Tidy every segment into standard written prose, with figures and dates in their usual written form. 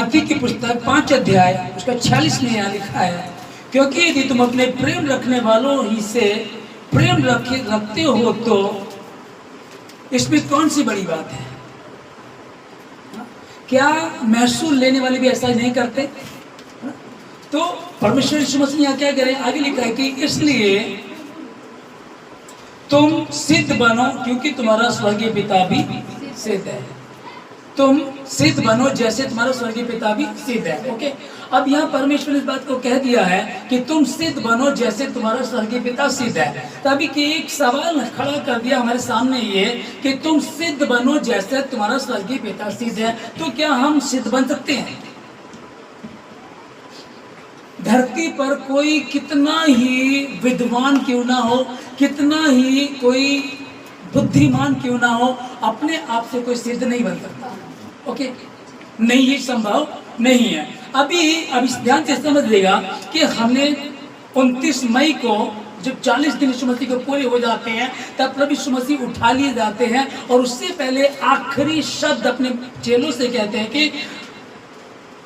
मत्ती की पुस्तक 5 अध्याय उसका 46 में यहाँ लिखा है, क्योंकि यदि तुम अपने प्रेम रखने वालों ही से प्रेम रखते हो तो इसमें कौन सी बड़ी बात है? क्या महसूल लेने वाले भी ऐसा ही नहीं करते? तो परमेश्वर यीशु मसीह यहाँ क्या कह रहे हैं? आगे लिखा है कि इसलिए तुम सिद्ध बनो क्योंकि तुम्हारा स्वर्गीय पिता भी सिद्ध है। तुम सिद्ध बनो जैसे तुम्हारा स्वर्गीय पिता भी सिद्ध है। ओके, अब यहाँ परमेश्वर ने इस बात को कह दिया है कि तुम सिद्ध बनो जैसे तुम्हारा स्वर्गीय पिता सिद्ध है। तभी कि एक सवाल खड़ा कर दिया हमारे सामने ये कि तुम सिद्ध बनो जैसे तुम्हारा स्वर्गीय पिता सिद्ध है। तो क्या हम सिद्ध बन सकते हैं? धरती पर कोई कितना ही विद्वान क्यों ना हो, कितना ही कोई बुद्धिमान क्यों ना हो, अपने आप से कोई सिद्ध नहीं बन सकता। ओके, नहीं, ये संभव नहीं है। अभी ध्यान से समझिएगा कि हमने 29 मई को जब 40 दिन यीशु मसीह को पूरे हो जाते हैं तब प्रभु यीशु मसीह उठा लिए जाते हैं और उससे पहले आखिरी शब्द अपने चेलों से कहते हैं कि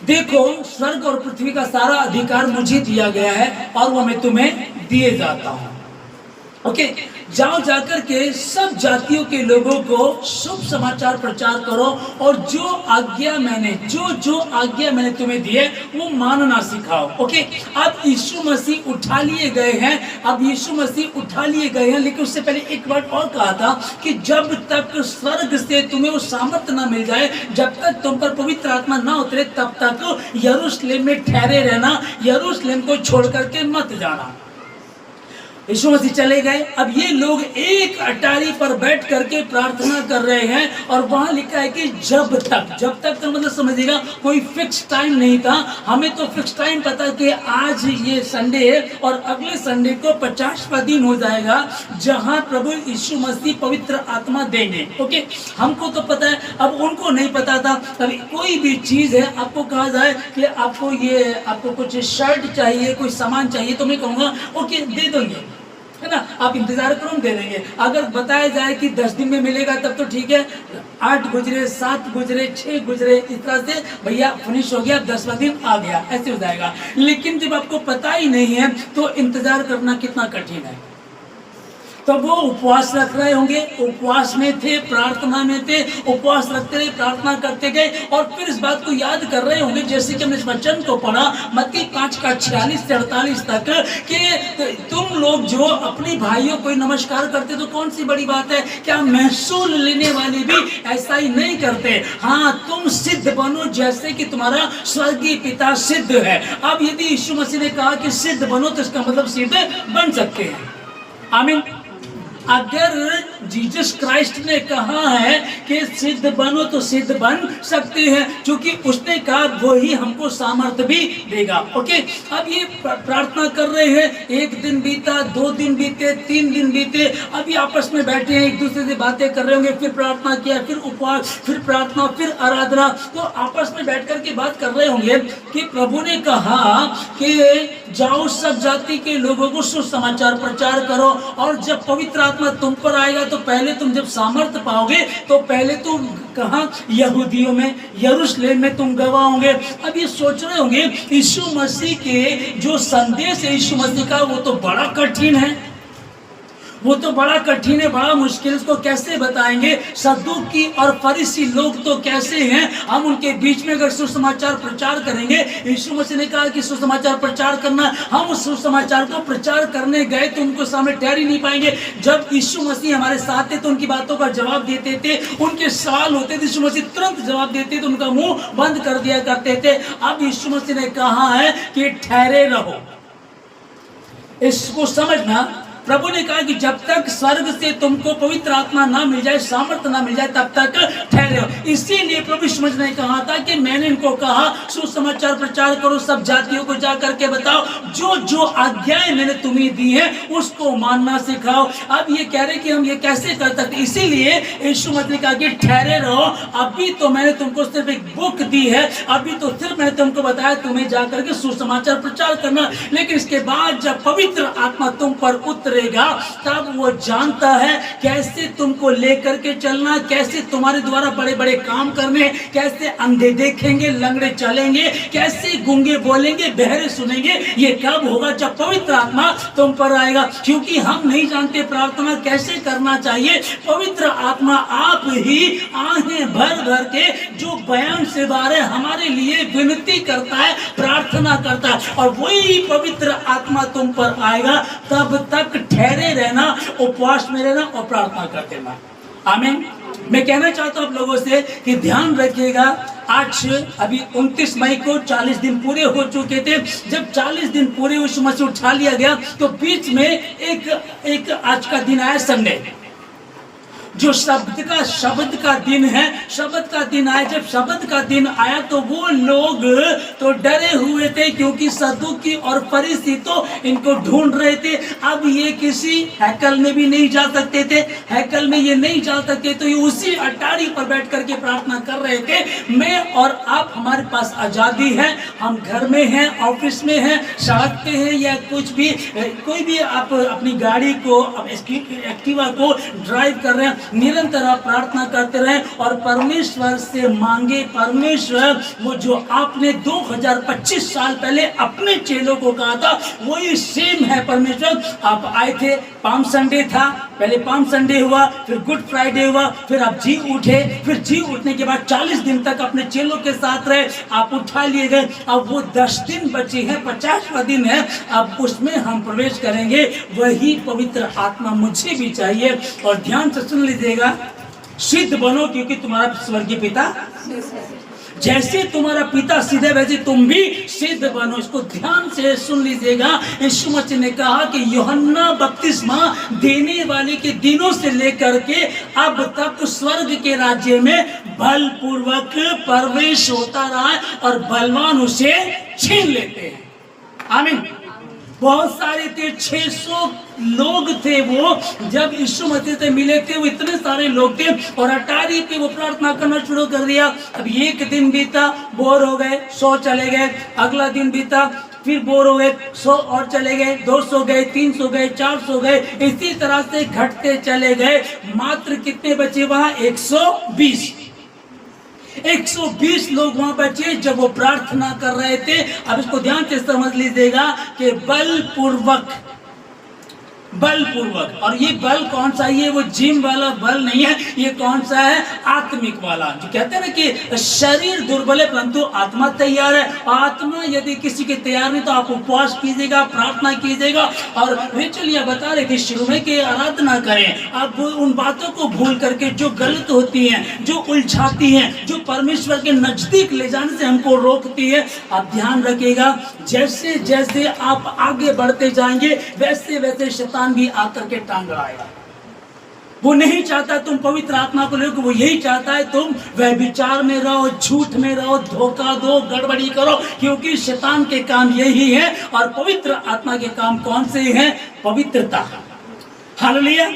देखो, स्वर्ग और पृथ्वी का सारा अधिकार मुझे दिया गया है और वो मैं तुम्हें दिए जाता हूँ। ओके, जाओ जाकर के सब जातियों के लोगों को शुभ समाचार प्रचार करो और जो आज्ञा मैंने तुम्हें दी है वो मानना सिखाओ। ओके, अब यीशु मसीह उठा लिए गए हैं, लेकिन उससे पहले एक बात और कहा था कि जब तक स्वर्ग से तुम्हें वो सामर्थ्य ना मिल जाए, जब तक तुम पर पवित्र आत्मा ना उतरे, तब तक यरूशलेम में ठहरे रहना, यरूशलेम को छोड़ करके मत जाना। यीशु मसीह चले गए। अब ये लोग एक अटारी पर बैठ करके प्रार्थना कर रहे हैं और वहां लिखा है कि जब तक तो मतलब समझिएगा कोई फिक्स टाइम नहीं था। हमें तो फिक्स टाइम पता कि आज ये संडे है और अगले संडे को 50वां दिन हो जाएगा जहां प्रभु यीशु मसीह पवित्र आत्मा देंगे। ओके, हमको तो पता है, अब उनको नहीं पता था। तभी कोई भी चीज है, आपको कहा जाए कि आपको कुछ शर्ट चाहिए, कोई सामान चाहिए, तो मैं कहूँगा ओके दे देंगे, है ना, आप इंतजार करो, हम दे देंगे। अगर बताया जाए कि 10 दिन में मिलेगा तब तो ठीक है, 8 गुजरे, 7 गुजरे, 6 गुजरे, इस तरह से भैया फिनिश हो गया, 10वां दिन आ गया, ऐसे हो जाएगा। लेकिन जब आपको पता ही नहीं है तो इंतजार करना कितना कठिन है। तो वो उपवास रख रहे होंगे, उपवास में थे, प्रार्थना में थे, उपवास रखते रहे, प्रार्थना करते गए और फिर इस बात को याद कर रहे होंगे, जैसे कि हमने इस वचन को पढ़ा मत्ती 5 का 46 से 48 तक, कि तुम लोग जो अपने भाइयों को नमस्कार करते तो कौन सी बड़ी बात है? क्या महसूल लेने वाले भी ऐसा ही नहीं करते? हाँ, तुम सिद्ध बनो जैसे कि तुम्हारा स्वर्गीय पिता सिद्ध है। अब यदि यीशु मसीह ने कहा कि सिद्ध बनो तो इसका मतलब सिद्ध बन सकते हैं। आमीन। अगर जीसस क्राइस्ट ने कहा है कि सिद्ध बनो तो सिद्ध बन सकते हैं, क्योंकि उसने कहा वो ही हमको सामर्थ्य भी देगा। ओके, अब ये प्रार्थना कर रहे हैं, 1 दिन बीता, 2 दिन बीते, 3 दिन बीते, अभी आपस में बैठे हैं, एक दूसरे से बातें कर रहे होंगे, फिर प्रार्थना किया, फिर उपवास, फिर प्रार्थना, फिर आराधना, तो आपस में बैठ करके बात कर रहे होंगे कि प्रभु ने कहा कि जाओ सब जाति के लोगों को सुसमाचार प्रचार करो और जब पवित्र आत्मा तुम पर आएगा तो पहले तुम जब सामर्थ्य पाओगे तो पहले तुम कहाँ? यहूदियों में, यरूशलेम में तुम गवाह होंगे। अब ये सोच रहे होंगे यीशु मसीह के जो संदेश है यीशु मसीह का, वो तो बड़ा कठिन है, बड़ा मुश्किल, इसको कैसे बताएंगे? सद्दूकी और फरीसी लोग तो कैसे हैं, हम उनके बीच में अगर सुसमाचार प्रचार करेंगे, यीशु मसीह ने कहा कि सुसमाचार प्रचार करना, हम उस सुसमाचार को प्रचार करने गए तो उनको सामने ठहर ही नहीं पाएंगे। जब यीशु मसीह हमारे साथ थे तो उनकी बातों का जवाब देते थे, उनके सवाल होते थे, यीशु मसीह तुरंत जवाब देते थे, उनका मुंह बंद कर दिया करते थे। अब यीशु मसीह ने कहा है कि ठहरे रहो। इसको समझना, प्रभु ने कहा कि जब तक स्वर्ग से तुमको पवित्र आत्मा ना मिल जाए, सामर्थ्य ना मिल जाए, तब तक ठहरे हो। इसीलिए प्रभु यीशु मसीह ने कहा था कि मैंने इनको कहा सुसमाचार प्रचार करो, सब जातियों को जा करके बताओ, जो जो आज्ञाएं मैंने तुम्हें दी है उसको मानना सिखाओ। अब ये कह रहे कि हम ये कैसे कर सकते? इसीलिए यीशु मसीह ने कहा कि ठहरे रहो, अभी तो मैंने तुमको सिर्फ एक बुक दी है, अभी तो सिर्फ मैंने तुमको बताया तुम्हें जा करके सुसमाचार प्रचार करना, लेकिन इसके बाद जब पवित्र आत्मा तुम पर उतरे करेगा तब वो जानता है कैसे तुमको लेकर के चलना, कैसे तुम्हारे द्वारा बड़े बड़े काम करने, कैसे अंधे देखेंगे, लंगड़े चलेंगे, कैसे गूंगे बोलेंगे, बहरे सुनेंगे। ये कब होगा? जब पवित्र आत्मा तुम पर आएगा। क्योंकि हम नहीं जानते प्रार्थना कैसे करना चाहिए। पवित्र आत्मा आप ही आहें भर भर के जो बयान से बाहर हमारे लिए विनती करता है, प्रार्थना करता है, और वही पवित्र आत्मा तुम पर आएगा। तब तक ठहरे रहना, उपवास में रहना और प्रार्थना करते रहना। आमीन। मैं कहना चाहता हूं आप लोगों से कि ध्यान रखिएगा, आज अभी 29 मई को 40 दिन पूरे हो चुके थे। जब 40 दिन पूरे उस समय से उठा लिया गया तो बीच में एक आज का दिन आया संडे, जो शब्द का दिन है। शब्द का दिन आया। जब शब्द का दिन आया तो वो लोग तो डरे हुए थे, क्योंकि सदूकी और फरीसी तो इनको ढूंढ रहे थे। अब ये किसी हैकल में भी नहीं जा सकते थे, हैकल में ये नहीं जा सकते, तो ये उसी अटारी पर बैठ करके प्रार्थना कर रहे थे। मैं और आप, हमारे पास आजादी है, हम घर में हैं, ऑफिस में हैं, सड़क पे हैं, या कुछ भी, कोई भी आप अपनी गाड़ी को, एक्टिवा को ड्राइव कर रहे हैं, निरंतर आप प्रार्थना करते रहें और परमेश्वर से मांगे। परमेश्वर वो जो आपने 2025 साल पहले अपने चेलों को कहा था वही सेम है। परमेश्वर, आप आए थे, पाम संडे था, पहले पाम संडे हुआ, फिर गुड फ्राइडे हुआ, फिर आप जी उठे, फिर जी उठने के बाद 40 दिन तक अपने चेलों के साथ रहे, आप उठा लिए गए। अब वो 10 दिन बचे हैं, 50वां दिन है, अब उसमें हम प्रवेश करेंगे। वही पवित्र आत्मा मुझे भी चाहिए। और ध्यान से सुन लीजिएगा, सिद्ध बनो क्योंकि तुम्हारा स्वर्गीय पिता जैसे तुम्हारा पिता सीधे वैसे तुम भी सिद्ध बनो। इसको ध्यान से सुन लीजिएगा। यीशु मसीह ने कहा कि यूहन्ना बपतिस्मा देने वाले के दिनों से लेकर के अब तक स्वर्ग के राज्य में बलपूर्वक प्रवेश होता रहा है और बलवान उसे छीन लेते हैं। आमीन। बहुत सारे थे, 600 लोग थे वो जब यीशु मसीह से मिले थे। वो इतने सारे लोग थे और अटारी पे वो प्रार्थना करना शुरू कर दिया। अब एक दिन बीता, बोर हो गए, 100 चले गए। अगला दिन बीता, फिर बोर हो गए, 100 और चले गए, 200 गए, 300 गए, 400 गए, इसी तरह से घटते चले गए। मात्र कितने बचे वहां? 120 लोग वहां बचे जब वो प्रार्थना कर रहे थे। अब इसको ध्यान से समझ लीजिएगा कि बलपूर्वक, और ये बल कौन सा? ये वो जिम वाला बल नहीं है, ये कौन सा है? आत्मिक वाला। जो कहते हैं ना कि शरीर दुर्बल है परंतु आत्मा तैयार है। आत्मा यदि किसी के तैयार नहीं तो आप उपवास कीजिएगा, प्रार्थना कीजिएगा। और रेचल ये बता रहे थे शुरू में कि आराधना करें। अब उन बातों को भूल करके जो गलत होती हैं, जो उलझाती हैं, जो परमेश्वर के नजदीक ले जाने से हमको रोकती है, आप ध्यान रखिएगा। जैसे जैसे आप आगे बढ़ते जाएंगे वैसे वैसे शैतान भी आकर के टांग आएगा। वो नहीं चाहता तुम पवित्र आत्मा को लेकर, वो यही चाहता है तुम वह विचार में रहो, झूठ में रहो, धोखा दो, गड़बड़ी करो, क्योंकि शैतान के काम यही है। और पवित्र आत्मा के काम कौन से हैं? पवित्रता। हालेलुया।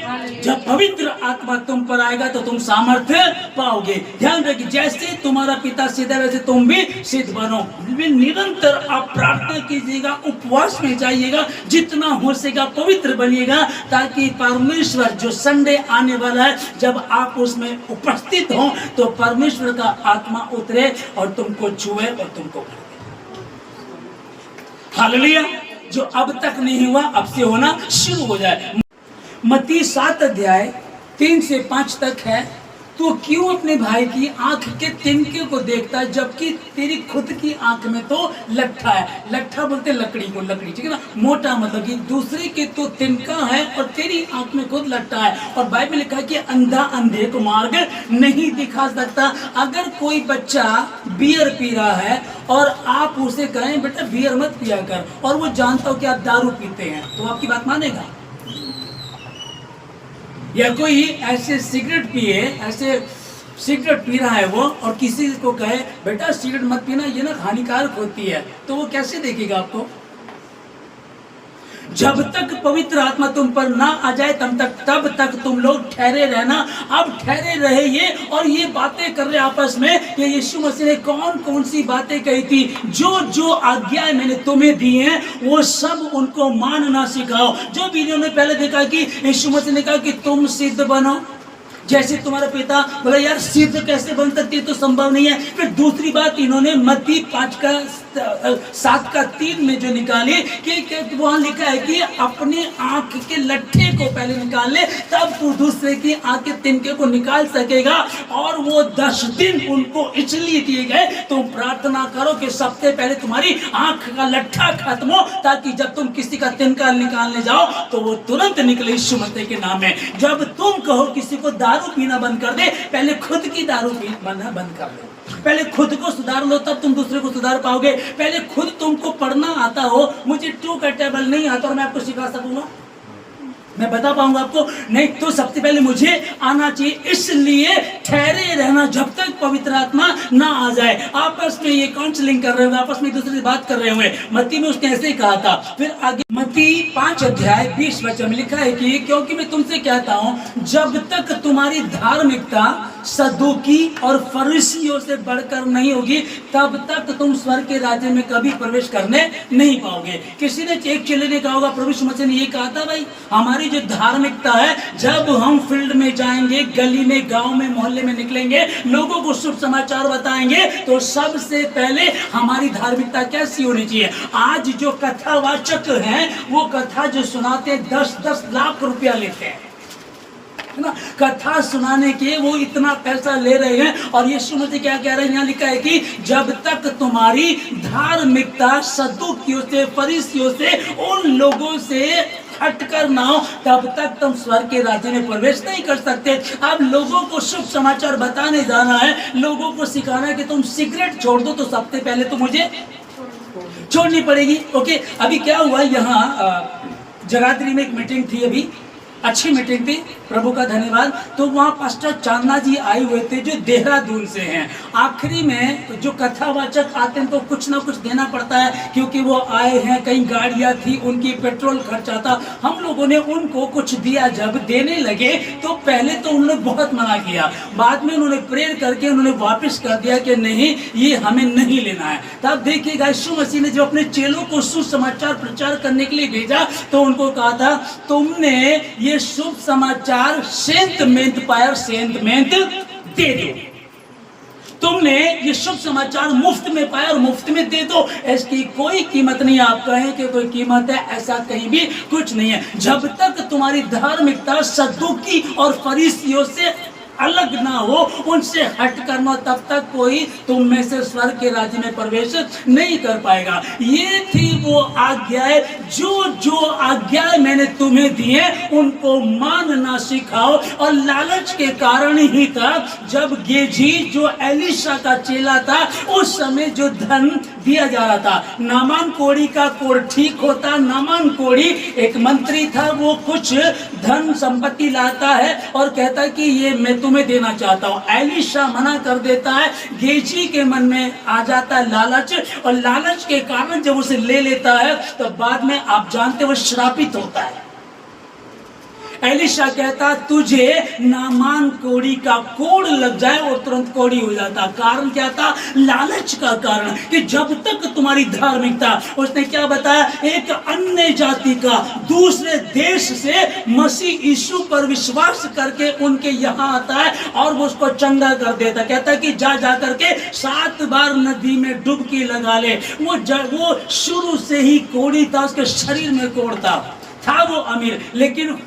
जब पवित्र आत्मा तुम पर आएगा तो तुम सामर्थ्य पाओगे। ध्यान रखिए, जैसे तुम्हारा पिता सिद्ध है वैसे तुम भी सिद्ध बनो। निरंतर आप प्रार्थना कीजिएगा, उपवास में जाइएगा, जितना हो सकेगा पवित्र बनिएगा, ताकि परमेश्वर जो संडे आने वाला है जब आप उसमें उपस्थित हो तो परमेश्वर का आत्मा उतरे और तुमको छुए और तुमको। हालेलुया। जो अब तक नहीं हुआ अब से होना शुरू हो जाए। मत्ती 7 अध्याय 3 से 5 तक है। तो क्यों अपने भाई की आंख के तिनके को देखता है जबकि तेरी खुद की आंख में तो लट्ठा है। लट्ठा बोलते लकड़ी को, लकड़ी, ठीक है ना, मोटा, मतलब कि दूसरे के तो तिनका है और तेरी आंख में खुद लट्ठा है। और बाइबल में लिखा है कि अंधा अंधे को मार्ग नहीं दिखा सकता। अगर कोई बच्चा बियर पी रहा है और आप उसे कहें बेटा बियर मत पिया कर, और वो जानता हो कि आप दारू पीते हैं, तो आपकी बात मानेगा? या कोई ऐसे सिगरेट पी रहा है वो और किसी को कहे बेटा सिगरेट मत पीना, ये ना हानिकारक होती है, तो वो कैसे देखेगा आपको? जब तक पवित्र आत्मा तुम पर ना आ जाए तब तक तुम लोग ठहरे रहना। अब ठहरे रहे ये, और ये बातें कर रहे आपस में कि यीशु मसीह ने कौन कौन सी बातें कही थी। जो जो आज्ञाएं मैंने तुम्हें दी हैं वो सब उनको मानना सिखाओ। जो भी इन्होंने पहले देखा कि यीशु मसीह ने कहा कि तुम सिद्ध बनो जैसे तुम्हारा पिता। बोला यार सिद्ध कैसे बन सकती है, तो संभव नहीं है। फिर दूसरी बात इन्होंने मत्ती 5:7 में जो निकाली कि वहां लिखा है कि अपनी आंख के लट्ठे को पहले निकाल ले, तब तू दूसरे की आंख के तिनके को निकाल सकेगा। और वो 10 दिन उनको इसलिए दिए गए, तुम प्रार्थना करो कि सबसे पहले तुम्हारी आंख का लट्ठा खत्म हो, ताकि जब तुम किसी का तिनका निकालने जाओ तो वो तुरंत निकले यीशु मसीह के नाम में। जब तुम कहो किसी को दारू पीना बंद कर दे, पहले खुद की दारू पीना बंद कर दो। पहले खुद को सुधार लो, तब तुम दूसरे को सुधार पाओगे। पहले खुद तुमको पढ़ना आता हो। मुझे 2 का टेबल नहीं आता और मैं आपको सिखा सकूंगा, मैं बता पाऊंगा आपको? नहीं। तो सबसे पहले मुझे आना चाहिए। इसलिए ठहरे रहना जब तक पवित्र आत्मा ना आ जाए। आपस में ये काउंसलिंग कर रहे होंगे, आपस में दूसरे से बात कर रहे होंगे। मत्ती में उसने ऐसे ही कहा था। फिर आगे मत्ती 5:20 में लिखा है कि क्योंकि मैं तुमसे कहता हूं जब तक तुम्हारी धार्मिकता सदूकी और फरीसियों से बढ़कर नहीं होगी, तब तक तुम स्वर्ग के राज्य में कभी प्रवेश करने नहीं पाओगे। किसी ने एक चेले ने कहा होगा, प्रभु यीशु मसीह ने ये कहा था, भाई हमारी जो धार्मिकता है, जब हम फील्ड में जाएंगे, गली में, गांव में, मोहल्ले में निकलेंगे, लोगों को शुभ समाचार बताएंगे, तो सबसे पहले हमारी धार्मिकता कैसी होनी चाहिए। आज जो कथावाचक हैं वो कथा जो सुनाते हैं 10-10 लाख रुपया लेते हैं ना, कथा सुनाने के वो इतना पैसा ले रहे हैं। और यीशु मसीह क्या कह रहे हैं, यहाँ लिखा है कि जब तक तुम्हारी धार्मिकता सदूकियों से, फरीसियों से, उन लोगों से हटकर ना हो, तब तक तुम स्वर्ग के राज्य में प्रवेश नहीं कर सकते। अब लोगों को शुभ समाचार बताने जाना है, लोगों को सिखाना है कि तुम सिगरेट छोड़ दो, तो सबसे पहले तो मुझे छोड़नी पड़ेगी। ओके, अभी क्या हुआ, यहाँ जगाधरी में एक मीटिंग थी, अभी अच्छी मीटिंग थी, प्रभु का धन्यवाद। तो वहाँ पास्टर चांदना जी आए हुए थे जो देहरादून से हैं। आखिरी में जो कथावाचक आते हैं तो कुछ ना कुछ देना पड़ता है, क्योंकि वो आए हैं, कई गाड़ियाँ थी, उनकी पेट्रोल खर्चा था। हम लोगों ने उनको कुछ दिया। जब देने लगे तो पहले तो उन्होंने बहुत मना किया, बाद में उन्होंने प्रेयर करके उन्होंने वापस कर दिया कि नहीं, ये हमें नहीं लेना है। तब देखिएगा यीशु मसीह ने जो अपने चेलों को सुसमाचार प्रचार करने के लिए भेजा, तो उनको कहा था, तुमने ये शुभ समाचार सेंट मेंट दे दो। तुमने ये शुभ समाचार मुफ्त में पाया और मुफ्त में दे दो। इसकी कोई कीमत नहीं। आप कहें कि कोई कीमत है, ऐसा कहीं भी कुछ नहीं है। जब तक तुम्हारी धार्मिकता सदूकी और फरीसियों से अलग ना हो, उनसे हट करना, तब तक कोई तुम में से स्वर्ग के राज्य में प्रवेश नहीं कर पाएगा। ये थी वो आज्ञाएं, जो आज्ञाएं मैंने तुम्हें दी है उनको मानना सिखाओ। और लालच के कारण ही था, जब गेजी जो एलिशा का चेला था, उस समय जो धन दिया जा रहा था, नामान कोड़ी का कोड़ ठीक होता। नामान कोड़ी एक मंत्री था, वो कुछ धन संपत्ति लाता है और कहता है कि ये मैं तुम्हें देना चाहता हूँ। एलिशा मना कर देता है। गेजी के मन में आ जाता है लालच, और लालच के कारण जब उसे ले लेता है तो बाद में आप जानते हो श्रापित होता है। एलिशा कहता, तुझे नामान कोड़ी का कोड़ लग जाए, और तुरंत कोड़ी हो जाता। कारण क्या था? लालच का कारण, कि जब तक तुम्हारी धार्मिकता, उसने क्या बताया, एक अन्य जाति का दूसरे देश से मसीह यीशु पर विश्वास करके उनके यहाँ आता है और वो उसको चंगा कर देता। कहता कि जा करके 7 बार नदी में डुबकी लगा ले। वो शुरू से ही कोड़ी था, उसके शरीर में कोड़ था वो अमीर, लेकिन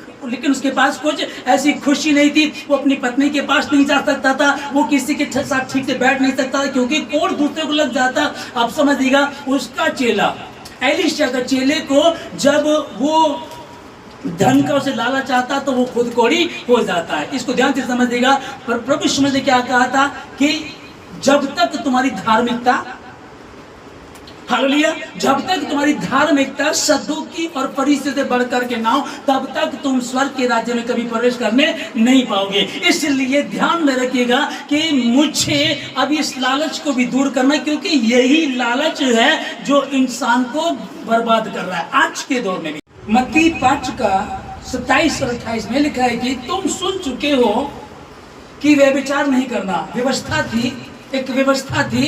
उसके पास कुछ ऐसी खुशी नहीं थी। वो अपनी पत्नी के पास नहीं जा सकता था, वो किसी के साथ ठीक से बैठ नहीं सकता था, क्योंकि कोड़ दूसरे को लग जाता। आप समझिएगा, उसका चेला, एलिशा का चेले को जब वो धन का उसे लालच आता तो वो खुद कोड़ी हो जाता है। इसको ध्यान से समझिएगा। पर प्रभु यीशु ने क्या कहा था कि जब तक तुम्हारी धार्मिकता, हालेलुया, जब तक तुम्हारी धार्मिकता सदूकी और फरीसियों से बढ़कर के ना हो, तब तक तुम स्वर्ग के राज्य में कभी प्रवेश करने नहीं पाओगे। इसलिए ध्यान में रखिएगा कि मुझे अब इस लालच को भी दूर करना, क्योंकि यही लालच है जो इंसान को बर्बाद कर रहा है आज के दौर में भी। मत्ती 5 का 27 और 28 में लिखा है कि तुम सुन चुके हो कि व्यभिचार नहीं करना, व्यवस्था थी, एक व्यवस्था थी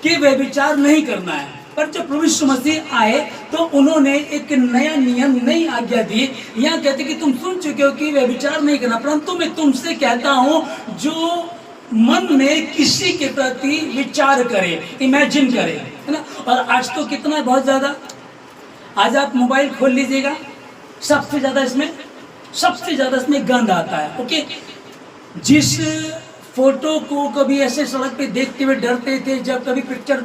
कि व्यभिचार नहीं करना है। पर जब प्रभु यीशु मसीह आए तो उन्होंने एक नया नियम, नई आज्ञा दी। यहाँ कहते कि तुम सुन चुके हो कि व्यभिचार नहीं करना, परंतु मैं तुमसे कहता हूं जो मन में किसी के प्रति विचार करे, इमेजिन करे, है ना। और आज तो कितना है, बहुत ज्यादा। आज आप मोबाइल खोल लीजिएगा, सबसे ज्यादा इसमें गंद आता है। ओके, जिस फोटो को कभी ऐसे सड़क पे देखते हुए डरते थे, जब कभी पिक्चर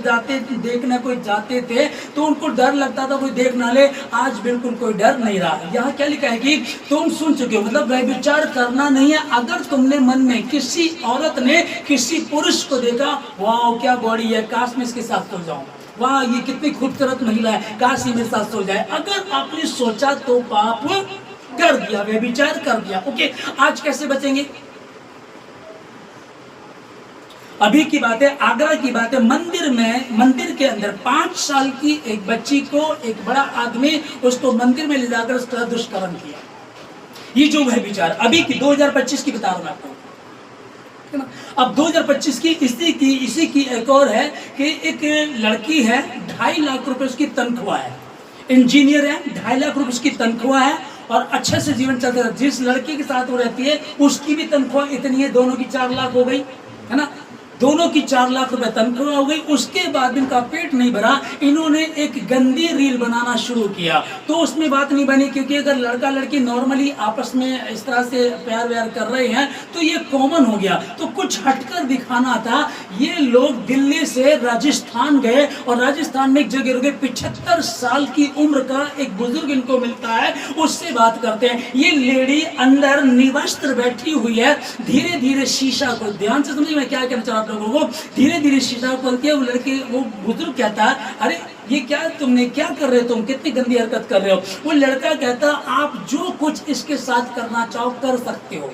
देखने कोई जाते थे तो उनको डर लगता था कोई देख ना ले, आज बिल्कुल कोई डर नहीं रहा। यहाँ क्या लिखा है कि तुम सुन चुके हो, मतलब व्यभिचार करना नहीं है। अगर तुमने मन में किसी औरत ने किसी पुरुष को देखा, वाह क्या बॉडी है, काश मैं इसके साथ सो जाऊं, वाह ये कितनी खूबसूरत महिला है, काश ये मेरे साथ सो जाए, अगर आपने सोचा तो पाप कर दिया, व्यभिचार कर दिया। ओके, आज कैसे बचेंगे? अभी की बात है, आगरा की बात है। मंदिर के अंदर 5 साल की एक बच्ची को एक बड़ा आदमी उसको मंदिर में ले जाकर उसका दुष्कर्म किया। ये जो व्यभिचार अभी की 2025 की बता रहा हूं आपको, है ना। अब 2025 की इसी की एक और है कि एक लड़की है, 2.5 लाख रुपए उसकी तनख्वाह है, इंजीनियर है, 2.5 लाख रुपए उसकी तनख्वाह है और अच्छे से जीवन चलता है। जिस लड़की के साथ वो रहती है उसकी भी तनख्वाह इतनी है, दोनों की 4 लाख हो गई, है ना। दोनों की 4 लाख रुपए तनख्वाह हो गई। उसके बाद इनका पेट नहीं भरा, इन्होंने एक गंदी रील बनाना शुरू किया। तो उसमें बात नहीं बनी, क्योंकि अगर लड़का लड़की नॉर्मली आपस में इस तरह से प्यार व्यार कर रहे हैं तो ये कॉमन हो गया। तो कुछ हटकर दिखाना था। ये लोग दिल्ली से राजस्थान गए और राजस्थान में एक जगह रुके, 75 साल की उम्र का एक बुजुर्ग इनको मिलता है, उससे बात करते हैं। ये लेडी अंदर निवस्त्र बैठी हुई है, धीरे धीरे शीशा को, ध्यान से समझिए मैं क्या कहना चाह रहा हूं, लोगों को धीरे धीरे शीशा खोलती है। वो लड़के, वो बुजुर्ग कहता है, अरे ये क्या तुमने क्या कर रहे हो, तुम कितनी गंदी हरकत कर रहे हो। वो लड़का कहता, आप जो कुछ इसके साथ करना चाहो कर सकते हो,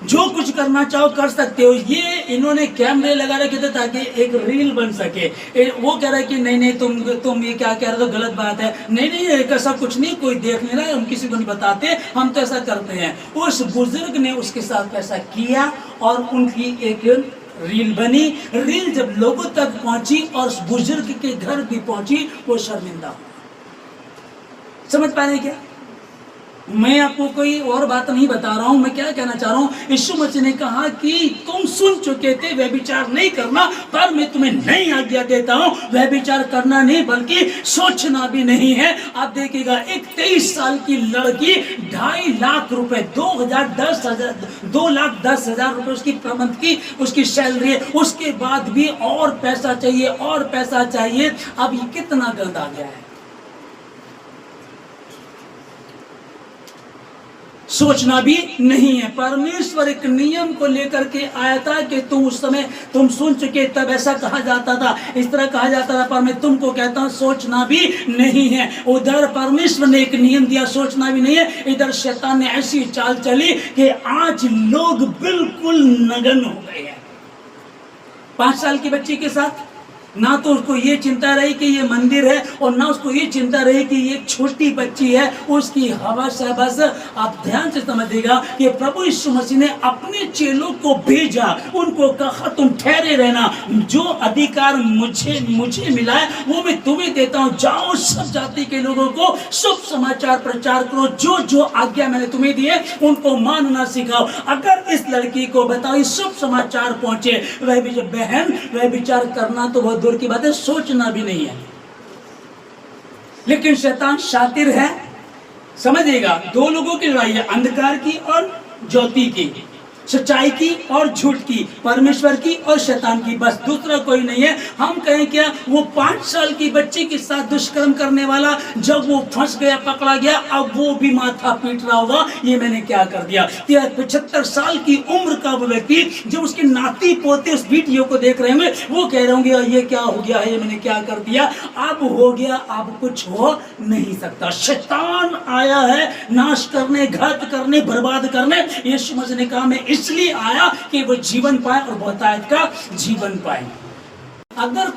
जो कुछ करना चाहो कर सकते हो। ये इन्होंने कैमरे लगा रखे थे ताकि एक रील बन सके। वो कह रहा है कि नहीं तुम ये क्या कह रहे हो, गलत बात है। नहीं ऐसा कुछ नहीं, कोई देख नहीं रहा, हम किसी को नहीं बताते, हम तो ऐसा करते हैं। उस बुजुर्ग ने उसके साथ ऐसा किया और उनकी एक रील बनी। रील जब लोगों तक पहुंची और उस बुजुर्ग के घर भी पहुंची, वो शर्मिंदा हुआ। समझ पा रहे क्या? मैं आपको कोई और बात नहीं बता रहा हूं, मैं क्या कहना चाह रहा हूं। यीशु मसीह ने कहा कि तुम सुन चुके थे व्यभिचार नहीं करना, पर मैं तुम्हें नई आज्ञा देता हूं, व्यभिचार करना नहीं बल्कि सोचना भी नहीं है। आप देखिएगा, एक 23 साल की लड़की, 2.5 लाख रुपए, 2,10,000 रुपए उसकी पर मंथ की उसकी सैलरी है, उसके बाद भी और पैसा चाहिए और पैसा चाहिए। अब ये कितना गंदा आ गया है। सोचना भी नहीं है। परमेश्वर एक नियम को लेकर के आया था कि तुम उस समय तुम सुन चुके, तब ऐसा कहा जाता था, इस तरह कहा जाता था, पर मैं तुमको कहता हूं सोचना भी नहीं है। उधर परमेश्वर ने एक नियम दिया, सोचना भी नहीं है। इधर शैतान ने ऐसी चाल चली कि आज लोग बिल्कुल नगन हो गए हैं। 5 साल की बच्ची के साथ ना तो उसको ये चिंता रही कि ये मंदिर है, और ना उसको ये चिंता रही कि ये छोटी बच्ची है, उसकी हवस है बस। आप ध्यान से समझिएगा कि प्रभु यीशु मसीह ने अपने चेलों को भेजा, उनको कहा तुम ठहरे रहना, जो अधिकार मुझे मिला है वो मैं तुम्हें देता हूं। जाओ सब जाति के लोगों को शुभ समाचार प्रचार करो, जो जो आज्ञा मैंने तुम्हें दी है उनको मानना सिखाओ। अगर इस लड़की को बताओ शुभ समाचार पहुंचे, वह भी जब बहन वह विचार करना तो बहुत दूर की बात है, सोचना भी नहीं है। लेकिन शैतान शातिर है, समझिएगा। 2 लोगों की लड़ाई है, अंधकार की और ज्योति की, सच्चाई की और झूठ की, परमेश्वर की और शैतान की, बस दूसरा कोई नहीं है। हम कहें क्या, वो 5 साल की बच्ची के साथ दुष्कर्म करने वाला जब वो फंस गया, पकड़ा गया, अब वो भी माथा पीट रहा होगा, ये मैंने क्या कर दिया। 75 साल की उम्र का वो व्यक्ति जब उसके नाती पोते उस वीडियो को देख रहे होंगे, वो कह रहे होंगे ये क्या हो गया है, ये मैंने क्या कर दिया। अब हो गया, अब कुछ हो नहीं सकता। शैतान आया है नाश करने, घात करने, बर्बाद करने। यीशु मसीह ने कहा मैं इसलिए आया कि वो जीवन पाए और बहुतायत का जीवन पाए। अगर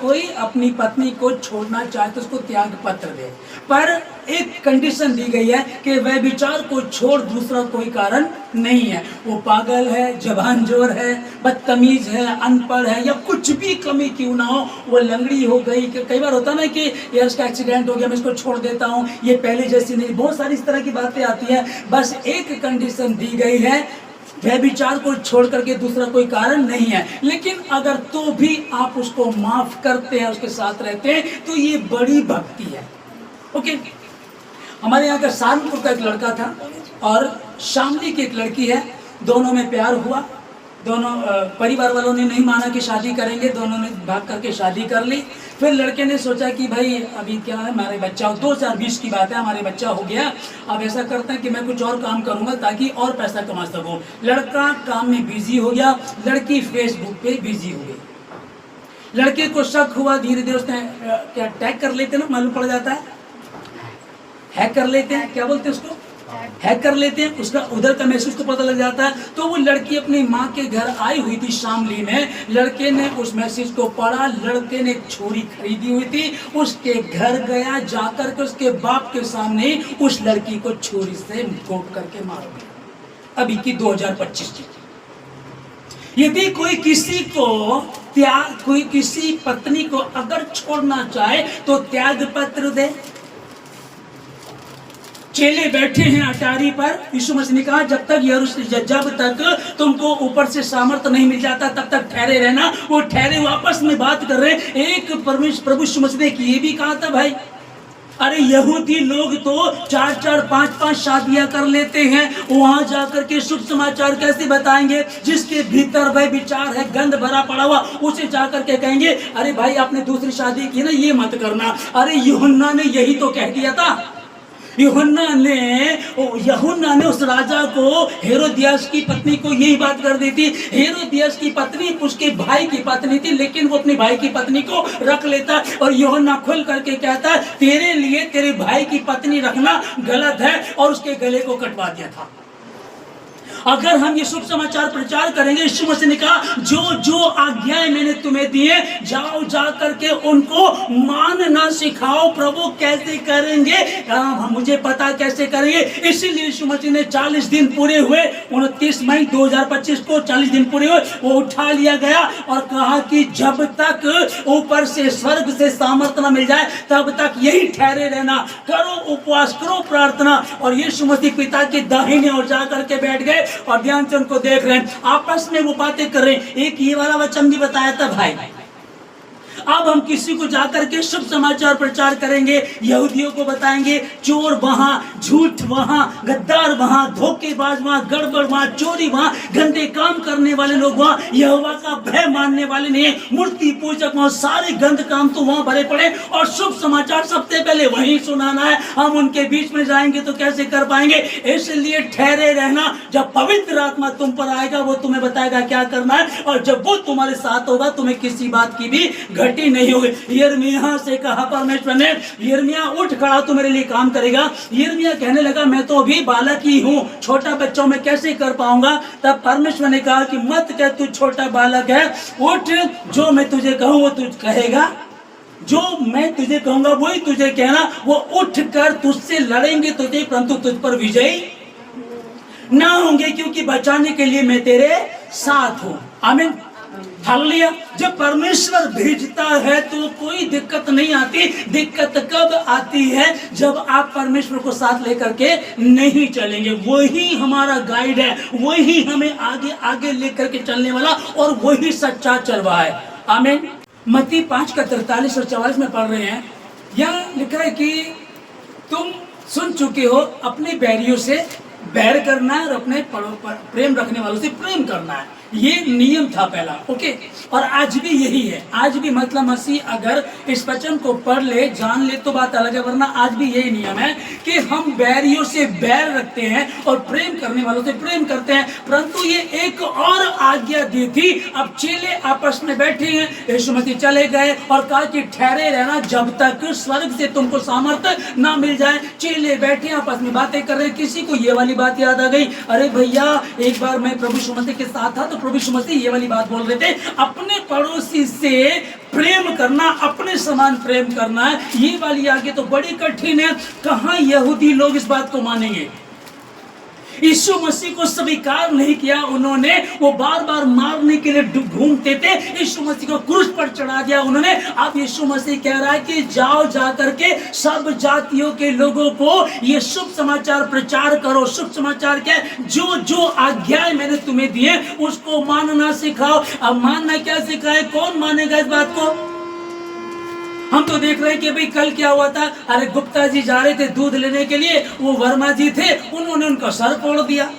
कोई अपनी पत्नी को छोड़ना चाहे तो उसको त्याग पत्र दे, पर एक कंडीशन दी गई है कि वह विचार को छोड़ दूसरा कोई कारण नहीं है। वो पागल है, जबान जोर है, बदतमीज है, अनपढ़ है, या कुछ भी कमी क्यों ना हो, वो लंगड़ी हो गई। कई बार होता ना कि यार इसका एक्सीडेंट हो गया, मैं इसको छोड़ देता हूँ, ये पहले जैसी नहीं, बहुत सारी इस तरह की बातें आती हैं। बस एक कंडीशन दी गई है, वह विचार को छोड़ करके दूसरा कोई कारण नहीं है। लेकिन अगर तो भी आप उसको माफ करते हैं, उसके साथ रहते हैं, तो ये बड़ी भक्ति है। ओके, हमारे यहाँ का सहारनपुर का एक लड़का था और शामली की एक लड़की है, दोनों में प्यार हुआ। दोनों परिवार वालों ने नहीं माना कि शादी करेंगे, दोनों ने भाग करके शादी कर ली। फिर लड़के ने सोचा कि भाई अभी क्या है, हमारे बच्चा 2020 की बात है, हमारे बच्चा हो गया, अब ऐसा करते हैं कि मैं कुछ और काम करूंगा ताकि और पैसा कमा सकूं। लड़का काम में बिजी हो गया, लड़की फेसबुक पे बिजी हो गई। लड़के को शक हुआ, धीरे धीरे उसने क्या टैग कर लेते ना, मालूम पड़ जाता है, हैक कर लेते हैं, क्या बोलते हैं उसको, हैक कर लेते हैं, उसका उधर का मैसेज को पता लग जाता है। तो वो लड़की अपनी माँ के घर आई हुई थी शामली में, लड़के ने उस मैसेज को पढ़ा, लड़के ने एक छुरी खरीदी हुई थी, उसके घर गया, जाकर के उसके बाप के सामने उस लड़की को छुरी से घोंप करके मार दिया। अभी की 2025 की। यदि कोई किसी पत्नी को अगर छोड़ना चाहे तो त्याग पत्र दे। चेले बैठे हैं अटारी पर, यीशु मसीह ने कहा जब तक तुमको ऊपर से सामर्थ्य नहीं मिल जाता तब तक ठहरे रहना। वो ठहरे वापस में बात कर रहे हैं। एक प्रभु यीशु मसीह ने ये भी कहा था, भाई अरे यहूदी लोग तो 4-4, 5-5 शादियां कर लेते हैं, वहां जाकर के शुभ समाचार कैसे बताएंगे? जिसके भीतर वह विचार है गंद भरा पड़ा हुआ, उसे जाकर के कहेंगे अरे भाई आपने दूसरी शादी की ना, ये मत करना। अरे यूहन्ना ने यही तो कह दिया था। यूहन्ना ने उस राजा को, हेरोदियास की पत्नी को यही बात कर दी थी। हेरोदियास की पत्नी उसके भाई की पत्नी थी, लेकिन वो अपने भाई की पत्नी को रख लेता और यूहन्ना खुल करके कहता तेरे लिए तेरे भाई की पत्नी रखना गलत है, और उसके गले को कटवा दिया था। अगर हम ये शुभ समाचार प्रचार करेंगे, यीशु मसीह ने कहा जो जो आज्ञाएं मैंने तुम्हें दी है, जाओ जा करके उनको मानना सिखाओ। प्रभु कैसे करेंगे? मुझे पता कैसे करेंगे। इसीलिए यीशु मसीह ने 40 दिन पूरे हुए, 29 मई 2025 को 40 दिन पूरे हुए, वो उठा लिया गया और कहा कि जब तक ऊपर से स्वर्ग से सामर्थ्य न मिल जाए तब तक यही ठहरे रहना, करो उपवास, करो प्रार्थना। और यीशु मसीह पिता के दाहिने ओर जा करके बैठ गए और ध्यान से उनको देख रहे हैं, आपस में वो बातें कर रहे हैं। एक ये वाला वचन भी बताया था, भाई अब हम किसी को जाकर के शुभ समाचार प्रचार करेंगे, यहूदियों को बताएंगे चोर वहां, झूठ वहां, गद्दार वहां, धोखेबाज वहां, गड़बड़ वहां, चोरी वहां, गंदे काम करने वाले लोग वहां, यहोवा का भय मानने वाले नहीं, मूर्ति पूजक वहां, सारे गंद काम तो वहां भरे पड़े, और शुभ समाचार सबसे पहले वहीं सुनाना है। हम उनके बीच में जाएंगे तो कैसे कर पाएंगे? इसलिए ठहरे रहना, जब पवित्र आत्मा तुम पर आएगा वो तुम्हें बताएगा क्या करना है, और जब वो तुम्हारे साथ होगा तुम्हें किसी बात की भी घटी नहीं होगी। यिर्मयाह से कहा परमेश्वर ने, यिर्मयाह उठ खड़ा, तू मेरे लिए काम करेगा। यिर्मयाह कहने लगा मैं तो अभी बालक ही हूँ, छोटा बच्चा मैं कैसे कर पाऊंगा? तब परमेश्वर ने कहा कि मत कह तू छोटा बालक है, उठ, जो मैं तुझे कहूँ वो तुझ कहेगा, जो मैं तुझे कहूंगा वही तुझे कहना। वो उठ कर तुझसे लड़ेंगे तुझे, परंतु तुझ पर विजयी ना होंगे, क्योंकि बचाने के लिए मैं तेरे साथ हूँ। आमीन, हालेलुया। जब परमेश्वर भेजता है तो कोई दिक्कत नहीं आती। दिक्कत कब आती है? जब आप परमेश्वर को साथ लेकर के नहीं चलेंगे। वही हमारा गाइड है, वही हमें आगे आगे लेकर के चलने वाला, और वही सच्चा चरवाहा है। आमीन। मत्ती 5 का 43 और 44 में पढ़ रहे हैं, यहाँ लिखा है कि तुम सुन चुके हो अपने बैरियों से बैर करना है और अपने प्रेम रखने वालों से प्रेम करना है। ये नियम था पहला, ओके। और आज भी यही है। आज भी मतलब मसीह अगर इस वचन को पढ़ ले, जान ले तो बात अलग है, वरना आज भी यही नियम है कि हम बैरियों से बैर रखते हैं और प्रेम करने वालों से प्रेम करते हैं। परंतु ये एक और आज्ञा दी थी। अब चेले आपस में बैठे हैं, यीशु मसीह चले गए और कहा कि ठहरे रहना जब तक स्वर्ग से तुमको सामर्थ्य ना मिल जाए। चेले बैठे आपस में बातें कर रहे हैं। किसी को ये वाली बात याद आ गई, अरे भैया एक बार मैं प्रभु यीशु मसीह के साथ था तो प्रभु यीशु मसीह ये वाली बात बोल रहे थे, अपने पड़ोसी से प्रेम करना, अपने समान प्रेम करना है। ये वाली आगे तो बड़ी कठिन है, कहाँ यहूदी लोग इस बात को मानेंगे। यीशु मसीह को स्वीकार नहीं किया उन्होंने, वो बार बार मारने के लिए ढूंढते थे, यीशु मसीह को क्रूस पर चढ़ा दिया उन्होंने। अब यीशु मसीह कह रहा है कि जाओ, जा करके सब जातियों के लोगों को ये शुभ समाचार प्रचार करो। शुभ समाचार क्या है? जो जो आज्ञाएं मैंने तुम्हें दी है उसको मानना सिखाओ। अब मानना क्या सिखाए, कौन मानेगा इस बात को? हम तो देख रहे हैं कि भाई कल क्या हुआ था, अरे गुप्ता जी जा रहे थे दूध लेने के लिए, वो वर्मा जी थे, उन्होंने उनका सर फोड़ दिया।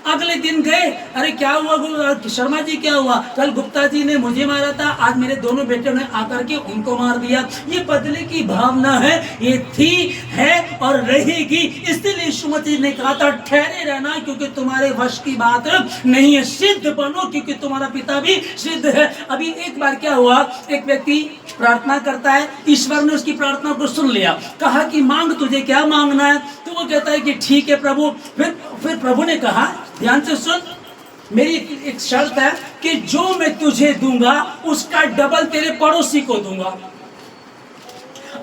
अगले दिन गए, अरे क्या हुआ शर्मा जी, क्या हुआ? कल गुप्ता जी ने मुझे मारा था, आज मेरे दोनों बेटों ने आकर के उनको मार दिया। ये बदले की भावना है, ये थी, है और रहेगी। इसलिए यीशु मसीह ने कहा था ठहरे रहना, क्योंकि तुम्हारे वश की बात नहीं है। सिद्ध बनो, क्योंकि तुम्हारा पिता भी सिद्ध है। अभी एक बार क्या हुआ, एक व्यक्ति प्रार्थना करता है, ईश्वर ने उसकी प्रार्थना को सुन लिया, कहा कि मांग, तुझे क्या मांगना है? तो वो कहता है कि ठीक है प्रभु। फिर प्रभु ने कहा, ध्यान से सुन, मेरी एक शर्त है कि जो मैं तुझे दूंगा उसका डबल तेरे पड़ोसी को दूंगा।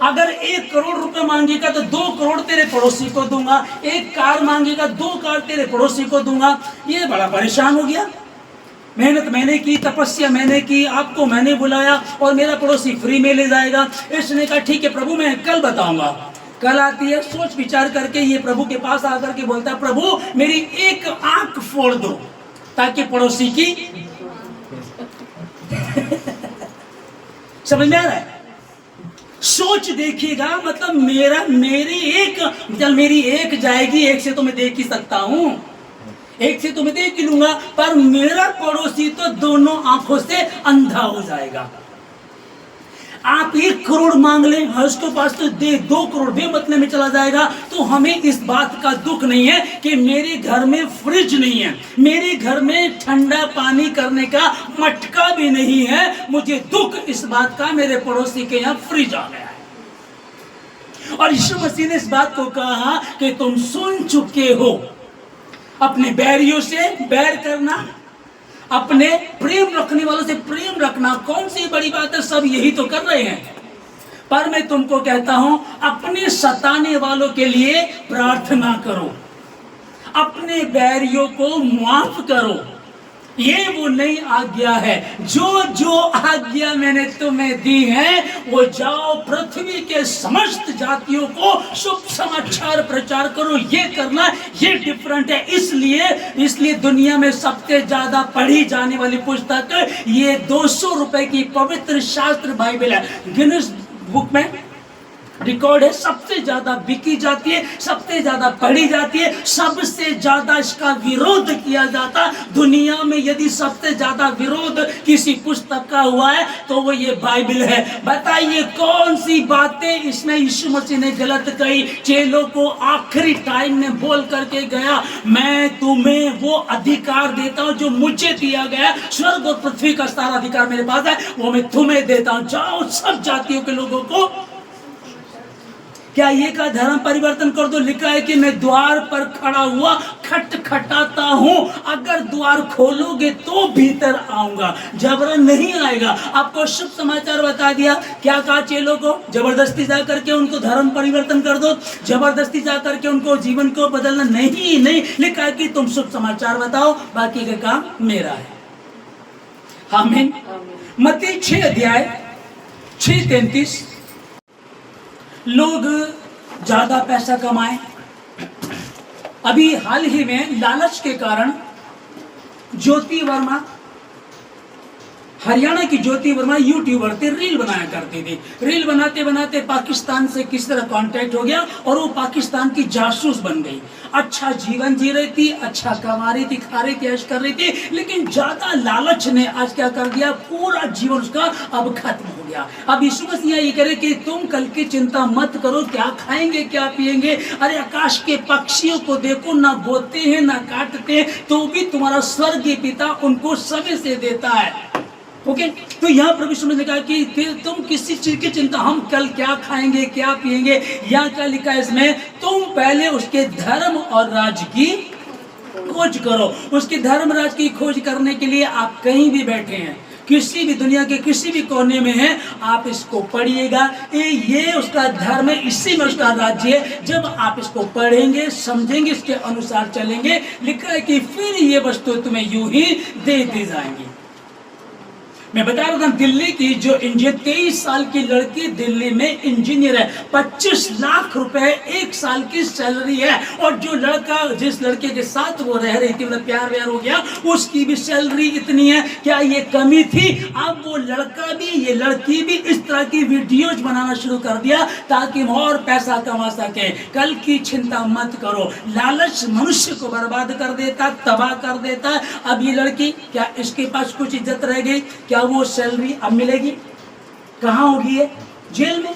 अगर 1 करोड़ रुपए मांगेगा तो 2 करोड़ तेरे पड़ोसी को दूंगा, 1 कार मांगेगा 2 कार तेरे पड़ोसी को दूंगा। ये बड़ा परेशान हो गया, मेहनत मैंने की, तपस्या मैंने की, आपको मैंने बुलाया और मेरा पड़ोसी फ्री में ले जाएगा। इसने कहा ठीक है प्रभु, मैं कल बताऊंगा। कल आती है, सोच विचार करके ये प्रभु के पास आकर के बोलता है, प्रभु मेरी एक आंख फोड़ दो ताकि पड़ोसी की समझ में आ रहा है? सोच देखिएगा, मतलब मेरी एक जाएगी, एक से तो मैं देख ही सकता हूं, एक से तो मैं देख ही लूंगा, पर मेरा पड़ोसी तो दोनों आंखों से अंधा हो जाएगा। आप 1 करोड़ मांग लें, उसके पास तो दे 2 करोड़ बेमतलब में चला जाएगा। तो हमें इस बात का दुख नहीं है कि मेरे घर में फ्रिज नहीं है, मेरे घर में ठंडा पानी करने का मटका भी नहीं है। मुझे दुख इस बात का मेरे पड़ोसी के यहाँ फ्रिज आ गया है। और यीशु मसीह ने इस बात को कहा कि तुम सुन चुके हो, अपने बैरियों से बैर करना, अपने प्रेम रखने वालों से प्रेम रखना। कौन सी बड़ी बात है, सब यही तो कर रहे हैं। पर मैं तुमको कहता हूं, अपने सताने वालों के लिए प्रार्थना करो, अपने बैरियों को माफ करो। ये वो नई आज्ञा है, जो जो आज्ञा मैंने तुम्हें दी है, वो जाओ पृथ्वी के समस्त जातियों को शुभ समाचार प्रचार करो। ये करना, ये डिफरेंट है। इसलिए दुनिया में सबसे ज्यादा पढ़ी जाने वाली पुस्तक ये 200 रुपए की पवित्र शास्त्र बाइबल है। गिनीज बुक में रिकॉर्ड है, सबसे ज्यादा बिकी जाती है, सबसे ज्यादा पढ़ी जाती है, सबसे ज्यादा इसका विरोध किया जाता। दुनिया में यदि सबसे ज्यादा विरोध किसी पुस्तक का हुआ है तो वो ये बाइबल है। बताइए कौन सी बातें इसमें यीशु मसीह ने गलत कही? चेलों को आखिरी टाइम में बोल करके गया, मैं तुम्हें वो अधिकार देता हूं जो मुझे दिया गया, स्वर्ग और पृथ्वी का सारा अधिकार मेरे पास है, वो मैं तुम्हें देता हूं। जाओ सब जातियों के लोगों को। क्या ये का धर्म परिवर्तन कर दो? लिखा है कि मैं द्वार पर खड़ा हुआ खटखटाता हूं, अगर द्वार खोलोगे तो भीतर आऊंगा, जबरन नहीं आएगा। आपको शुभ समाचार बता दिया। क्या कहा चेलों को? जबरदस्ती जा करके उनको धर्म परिवर्तन कर दो, जबरदस्ती जा करके उनको जीवन को बदलना नहीं। लिखा है कि तुम शुभ समाचार बताओ, बाकी का काम मेरा है। आमीन। मत्ती 6 अध्याय 6:33। लोग ज्यादा पैसा कमाएं। अभी हाल ही में लालच के कारण ज्योति वर्मा, हरियाणा की ज्योति वर्मा यूट्यूबर थे, रील बनाया करते थे। रील बनाते बनाते पाकिस्तान से किस तरह कांटेक्ट हो गया और वो पाकिस्तान की जासूस बन गई। अच्छा जीवन जी रही थी, अच्छा कमा रही थी, खा रही थी, ऐश कर रही थी, लेकिन ज्यादा लालच ने आज क्या कर दिया, पूरा जीवन उसका अब खत्म हो गया। अब यीशु मसीह ये करे कि तुम कल की चिंता मत करो, क्या खाएंगे क्या पिएंगे। अरे आकाश के पक्षियों को देखो, ना बोते हैं ना काटते हैं, तो भी तुम्हारा स्वर्गीय पिता उनको समय से देता है। ओके, तो यहाँ प्रभु यीशु ने कहा कि तुम किसी चीज की चिंता, हम कल क्या खाएंगे क्या पिएंगे, यहाँ क्या लिखा है इसमें, तुम पहले उसके धर्म और राज की खोज करो। उसके धर्मराज की खोज करने के लिए आप कहीं भी बैठे हैं, किसी भी दुनिया के किसी भी कोने में है, आप इसको पढ़िएगा। ये उसका धर्म है, इसी में उसका राज्य है। जब आप इसको पढ़ेंगे, समझेंगे, इसके अनुसार चलेंगे, लिखा है कि फिर ये वस्तु तुम्हें यूं ही दे दी जाएंगी। मैं बता रहा था दिल्ली की जो 23 साल की लड़की दिल्ली में इंजीनियर है, 25 लाख रुपए एक साल की सैलरी है। और जो लड़का, जिस लड़के के साथ वो रह रही थी, मतलब प्यार व्यार हो गया, उसकी भी सैलरी इतनी है। क्या ये कमी थी? अब वो लड़का भी, ये लड़की भी इस तरह की वीडियोज बनाना शुरू कर दिया ताकि वो और पैसा कमा सके। कल की चिंता मत करो। लालच मनुष्य को बर्बाद कर देता, तबाह कर देता। अब ये लड़की, क्या इसके पास कुछ इज्जत रह गई? क्या वो सैलरी अब मिलेगी? कहां होगी ये? जेल में।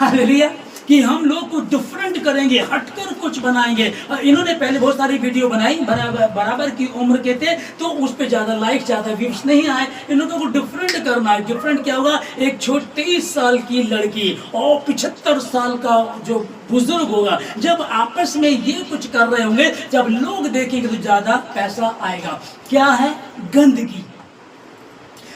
हालेलुया। कि हम लोग को डिफरेंट करेंगे, हटकर कुछ बनाएंगे। इन्होंने पहले बहुत सारी वीडियो बनाई, बराबर की उम्र के थे, तो उस पे ज्यादा लाइक, ज्यादा व्यूज नहीं आए। इन लोगों को डिफरेंट करना है। डिफरेंट क्या होगा? एक 23 साल की लड़की और 75 साल का जो बुजुर्ग होगा, जब आपस में ये कुछ कर रहे होंगे, जब लोग देखेंगे तो ज्यादा पैसा आएगा। क्या है? गंदगी।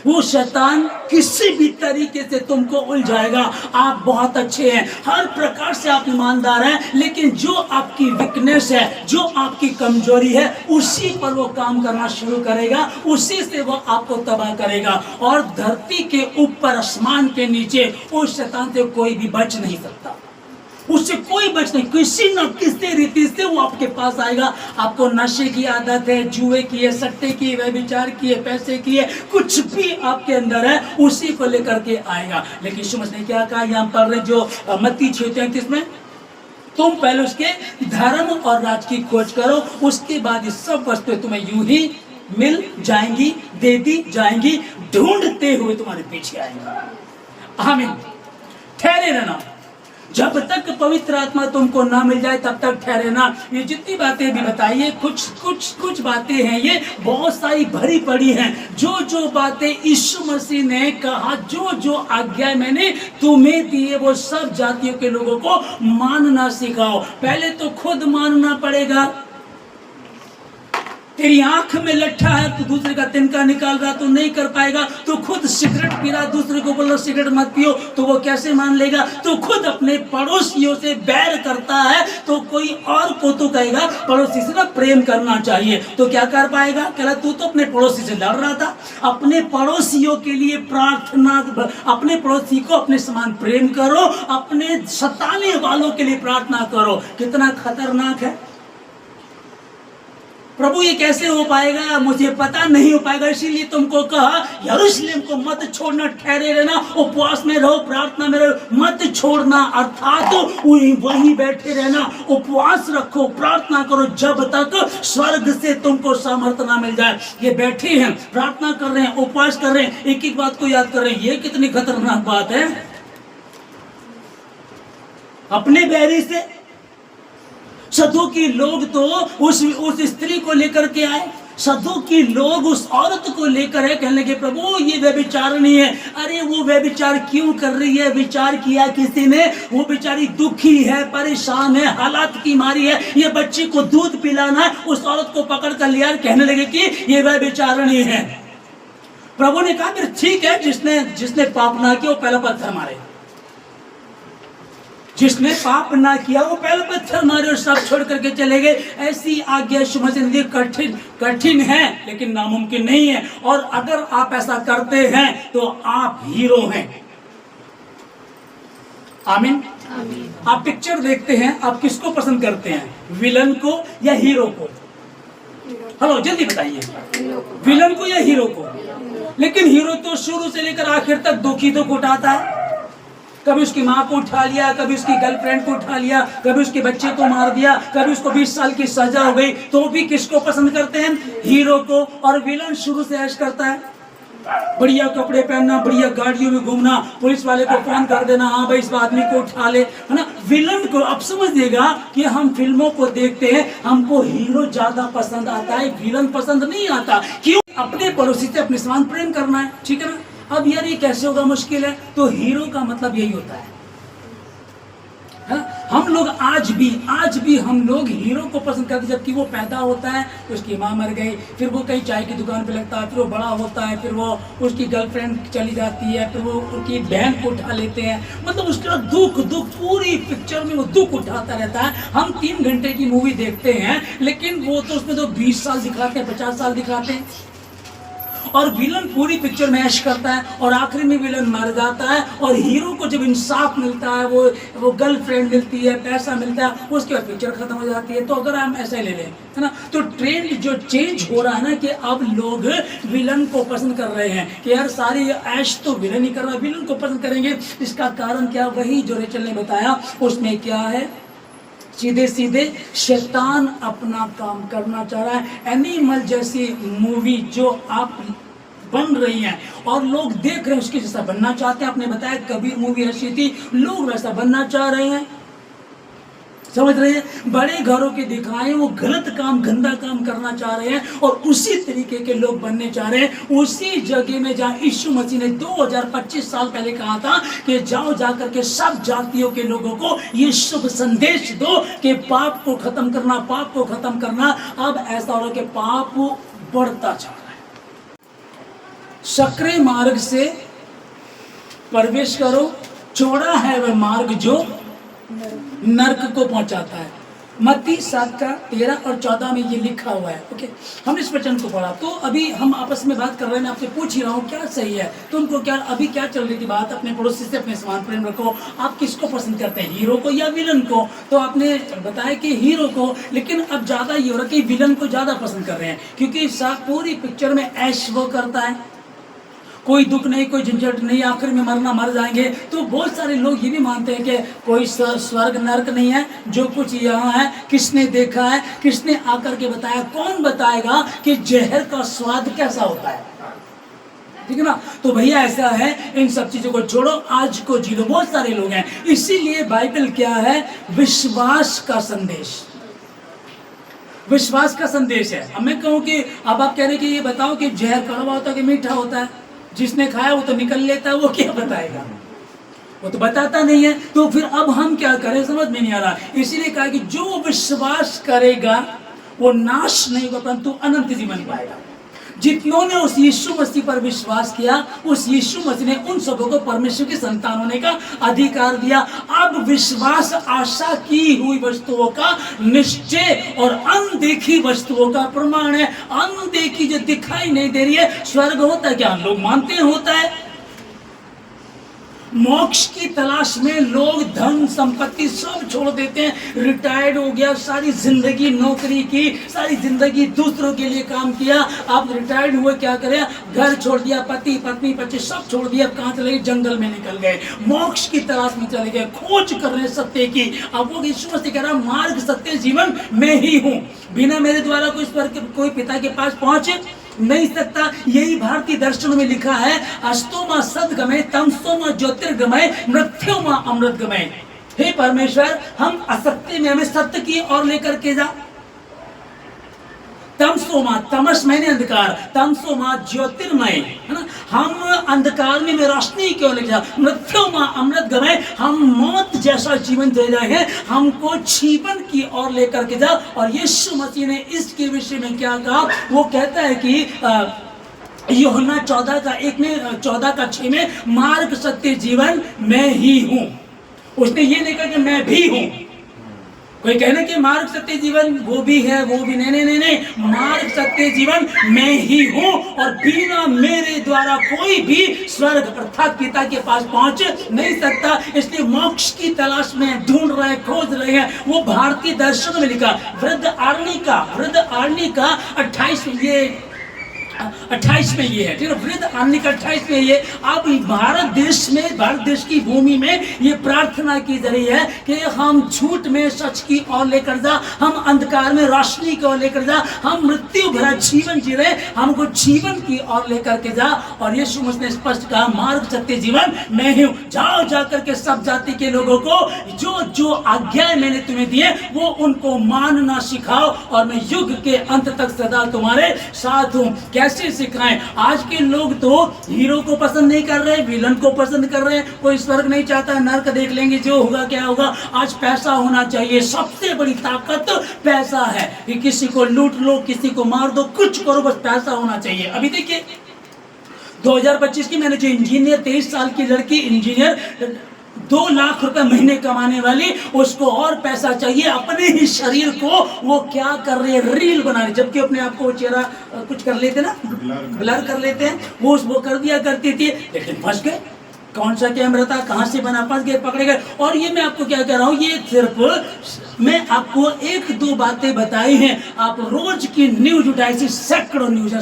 वो शैतान किसी भी तरीके से तुमको उलझाएगा। आप बहुत अच्छे हैं, हर प्रकार से आप ईमानदार हैं, लेकिन जो आपकी वीकनेस है, जो आपकी कमजोरी है, उसी पर वो काम करना शुरू करेगा, उसी से वो आपको तबाह करेगा। और धरती के ऊपर, आसमान के नीचे उस शैतान से कोई भी बच नहीं सकता। उससे कोई बच नहीं, किसी न किसी रीति से वो आपके पास आएगा। आपको नशे की आदत है, जुए की है, सट्टे की है, व्यभिचार की है, पैसे की है, कुछ भी आपके अंदर है, उसी को लेकर के आएगा। लेकिन समझ नहीं क्या कहा, यहाँ पढ़ रहे जो मत्ती 6:33 में, तुम पहले उसके धर्म और राज की खोज करो, उसके बाद ये सब वस्तुएं तुम्हें यूं ही मिल जाएंगी, दे दी जाएंगी, ढूंढते हुए तुम्हारे पीछे आएंगे। आमीन। ठहरे रहना, जब तक पवित्र आत्मा तुमको ना मिल जाए तब तक ठहरे ना। ये जितनी बातें भी बताइए, कुछ बातें हैं, ये बहुत सारी भरी पड़ी हैं। जो बातें यीशु मसीह ने कहा, जो आज्ञा मैंने तुम्हें दी है, वो सब जातियों के लोगों को मानना सिखाओ। पहले तो खुद मानना पड़ेगा। तेरी आंख में लट्ठा है तो दूसरे का तिनका निकाल रहा तो नहीं कर पाएगा। तो खुद सिगरेट पी रहा, दूसरे को बोलो सिगरेट मत पियो, तो वो कैसे मान लेगा? तो खुद अपने पड़ोसियों से बैर करता है तो कोई और को तो कहेगा पड़ोसी से ना प्रेम करना चाहिए, तो क्या कर पाएगा? कह तू तो अपने पड़ोसी से लड़ रहा था। अपने पड़ोसियों के लिए प्रार्थना, अपने पड़ोसी को अपने समान प्रेम करो, अपने सताने वालों के लिए प्रार्थना करो। कितना खतरनाक है। प्रभु ये कैसे हो पाएगा? मुझे पता नहीं हो पाएगा, इसीलिए तुमको कहा यरूशलेम को मत छोड़ना, ठहरे रहना, उपवास में रहो, प्रार्थना में रहो, मत छोड़ना। अर्थात वहीं बैठे रहना, उपवास रखो, प्रार्थना करो, जब तक स्वर्ग से तुमको सामर्थ्य ना मिल जाए। ये बैठे हैं, प्रार्थना कर रहे हैं, उपवास कर रहे हैं, एक एक बात को याद कर रहे हैं। ये कितनी खतरनाक बात है। अपने बैरी से सदू की लोग तो उस स्त्री को लेकर के आए, सदू की लोग उस औरत को लेकर है, कहने लगे प्रभु ये व्यभिचारिणी है। अरे वो व्यभिचार क्यों कर रही है? विचार किया किसी ने? वो बेचारी दुखी है, परेशान है, हालात की मारी है, ये बच्चे को दूध पिलाना है। उस औरत को पकड़ कर लिया, कहने लगे कि ये व्यभिचारिणी है। प्रभु ने कहा फिर ठीक है, जिसने पाप ना किया वो पहला पत्थर मारे। जिसने पाप ना किया वो पहले पत्थर मारे और सब छोड़ करके चले गए। ऐसी आज्ञा समझने कठिन है, लेकिन नामुमकिन नहीं है। और अगर आप ऐसा करते हैं तो आप हीरो हैं। आमीन। आप पिक्चर देखते हैं, आप किसको पसंद करते हैं, विलन को या हीरो को? हेलो, जल्दी बताइए, विलन को या हीरो को? लेकिन हीरो तो शुरू से लेकर आखिर तक दुखी तो उठाता है। कभी उसकी माँ को उठा लिया, कभी उसकी गर्लफ्रेंड को उठा लिया, कभी उसके बच्चे को मार दिया, कभी उसको 20 साल की सजा हो गई, तो भी किसको पसंद करते हैं? हीरो को। और विलन शुरू से ऐश करता है, बढ़िया कपड़े पहनना, बढ़िया गाड़ियों में घूमना, पुलिस वाले को फोन कर देना, हाँ भाई इस आदमी को उठा ले, है ना। विलन को अब समझिएगा कि हम फिल्मों को देखते हैं, हमको हीरो ज्यादा पसंद आता है, विलन पसंद नहीं आता। क्यों? अपने पड़ोसी से अपने समान प्रेम करना है, ठीक है ना। अब यार ये कैसे होगा? मुश्किल है। तो हीरो का मतलब यही होता है, हम लोग आज भी हम लोग हीरो को पसंद करते, जबकि वो पैदा होता है, उसकी माँ मर गई, फिर वो कहीं चाय की दुकान पे लगता है, फिर वो बड़ा होता है, फिर वो उसकी गर्लफ्रेंड चली जाती है, फिर वो उनकी बहन को उठा लेते हैं, मतलब उसका दुख पूरी पिक्चर में वो दुख उठाता रहता है। हम 3 घंटे की मूवी देखते हैं, लेकिन वो तो उसमें तो 20 साल दिखाते हैं, 50 साल दिखाते हैं, और विलन पूरी पिक्चर में ऐश करता है, और आखिरी में विलन मर जाता है, और हीरो को जब इंसाफ मिलता है, वो गर्लफ्रेंड मिलती है, पैसा मिलता है, उसके बाद पिक्चर खत्म हो जाती है। तो अगर हम ऐसा ले लें, है ना, तो ट्रेंड जो चेंज हो रहा है ना, कि अब लोग विलन को पसंद कर रहे हैं, कि यार सारी ऐश तो विलन ही कर रहा है, विलन को पसंद करेंगे। इसका कारण क्या, वही जो रेचल ने बताया, उसमें क्या है, सीधे सीधे शैतान अपना काम करना चाह रहा है। एनिमल जैसी मूवी जो आप बन रही हैं और लोग देख रहे हैं, उसके जैसा बनना चाहते हैं। आपने बताया कबीर मूवी ऐसी थी, लोग वैसा बनना चाह रहे हैं, समझ रहे हैं, बड़े घरों के दिखाए वो गलत काम, गंदा काम करना चाह रहे हैं, और उसी तरीके के लोग बनने चाह रहे हैं। उसी जगह में जहां यीशु मसीह ने 2025 साल पहले कहा था कि जाओ जाकर के सब जातियों के लोगों को ये शुभ संदेश दो कि पाप को खत्म करना, पाप को खत्म करना। अब ऐसा हो रहा है कि पाप बढ़ता जा रहा है। सकरे मार्ग से प्रवेश करो, चौड़ा है वह मार्ग जो नरक को पहुंचाता है। मत्ती 7:13 और 14 में ये लिखा हुआ है। ओके, हमने इस वचन को पढ़ा। तो अभी हम आपस में बात कर रहे हैं, मैं आपसे पूछ ही रहा हूँ क्या सही है, तुमको क्या अभी क्या चल रही थी बात। अपने पड़ोसी से अपने समान प्रेम रखो। आप किसको पसंद करते हैं, हीरो को या विलन को? तो आपने बताया कि हीरो को, लेकिन अब ज्यादा ये हो रहा है कि विलन को ज्यादा पसंद कर रहे हैं, क्योंकि पूरी पिक्चर में ऐश वो करता है, कोई दुख नहीं, कोई झंझट नहीं, आखिर में मरना मर जाएंगे। तो बहुत सारे लोग ये भी मानते हैं कि कोई स्वर्ग नरक नहीं है, जो कुछ यहाँ है किसने देखा है, किसने आकर के बताया? कौन बताएगा कि जहर का स्वाद कैसा होता है, ठीक है ना। तो भैया ऐसा है, इन सब चीजों को छोड़ो, आज को जी लो। बहुत सारे लोग हैं, इसीलिए बाइबल क्या है, विश्वास का संदेश, विश्वास का संदेश है। अब मैं कहूँ कि अब आप कह रहे कि ये बताओ कि जहर कड़वा होता है कि मीठा होता है, जिसने खाया वो तो निकल लेता है, वो क्या बताएगा, वो तो बताता नहीं है। तो फिर अब हम क्या करें, समझ में नहीं आ रहा। इसीलिए कहा कि जो विश्वास करेगा वो नाश नहीं होगा परंतु अनंत जीवन पाएगा। जितनों ने उस यीशु मसीह पर विश्वास किया, उस यीशु मसीह ने उन सबों को परमेश्वर की संतान होने का अधिकार दिया। अब विश्वास आशा की हुई वस्तुओं का निश्चय और अनदेखी वस्तुओं का प्रमाण है। अनदेखी जो दिखाई नहीं दे रही है, स्वर्ग होता है क्या, लोग मानते हैं होता है। मोक्ष की तलाश में लोग धन संपत्ति सब छोड़ देते हैं। रिटायर्ड हो गया, सारी जिंदगी नौकरी की, सारी जिंदगी दूसरों के लिए काम किया। आप रिटायर्ड हुए, क्या करें, घर छोड़ दिया, पति पत्नी बच्चे सब छोड़ दिया। कहाँ चले गए, जंगल में निकल गए, मोक्ष की तलाश में चले गए, खोज कर रहे सत्य की। अब वो यीशु मसीह कह रहा, मार्ग सत्य जीवन मैं ही हूँ, बिना मेरे द्वारा कोई पिता के पास पहुंच नहीं सकता। यही भारतीय दर्शनों में लिखा है, अस्तोमा सद्गमय तमसोमा ज्योतिर्गमय मृत्योमा अमृतगमय। हे परमेश्वर, हम असत्य में हमें सत्य की ओर लेकर के जा। तमसोमा, तमस मैंने अंधकार, तमसोमा ज्योतिर्मय, है ना, हम अंधकार में रोशनी की ओर ले जा। मृत्योमा अमृतगमय, हम मौत जैसा जीवन दे रहे हैं, हमको जीवन की ओर लेकर के जा। और यीशु मसीह ने इसके विषय में क्या कहा, वो कहता है कि यूहन्ना 14:6 में, मार्ग सत्य जीवन मैं ही हूं। उसने ये नहीं कहा कि मैं भी हूं। कोई कहने कि मार्ग सत्य जीवन वो भी है, वो भी नहीं, मार्ग सत्य जीवन मैं ही हूँ, और बिना मेरे द्वारा कोई भी स्वर्ग अर्थात पिता के पास पहुंच नहीं सकता। इसलिए मोक्ष की तलाश में ढूंढ रहे हैं, खोज रहे हैं। वो भारतीय दर्शन में लिखा, वृद्ध आर्णी का 28 में ये है, ठीक है, वृद्ध आर्णी का 28 में ये। अब भारत देश की भूमि में ये प्रार्थना की जा रही है कि हम झूठ में सच की ओर लेकर जा, हम अंधकार में रोशनी की ओर लेकर जा, हम मृत्यु भरा जीवन जी रहे, हमको जीवन की ओर लेकर के जा। और यीशु मसीह ने स्पष्ट कहा, मार्ग सत्य जीवन मैं हूँ। जाओ जाकर के सब जाति के लोगों को जो जो आज्ञाएं मैंने तुम्हें दी है वो उनको मानना सिखाओ, और मैं युग के अंत तक सदा तुम्हारे साथ हूँ। कैसे सिखाएं। आज के लोग तो हीरो को पसंद नहीं कर रहे, विलन को पसंद कर रहे हैं। कोई स्वर्ग नहीं चाहता, नर्क देख लेंगे, जो होगा क्या होगा। आज पैसा होना चाहिए, सबसे बड़ी ताकत पैसा है कि किसी को लूट लो, किसी को मार दो, कुछ करो, बस पैसा होना चाहिए। अभी देखिए 2025 की मैंने जो इंजीनियर, 23 साल की लड़की इंजीनियर, 2 लाख रुपए महीने कमाने वाली, उसको और पैसा चाहिए। अपने ही शरीर को वो क्या कर रही है, रील बना रही, जबकि अपने आप को चेहरा कुछ कर लेते ना, ब्लर कर लेते हैं, वो कर दिया करती थी, लेकिन फंस गए। कौन सा कैमरा था, कहां से बना, फंस गए, पकड़े गए। और ये मैं आपको क्या कह रहा हूं, ये सिर्फ मैं आपको 1-2 बातें बताई हैं। आप रोज की न्यूज उठाई, सैकड़ों न्यूज है,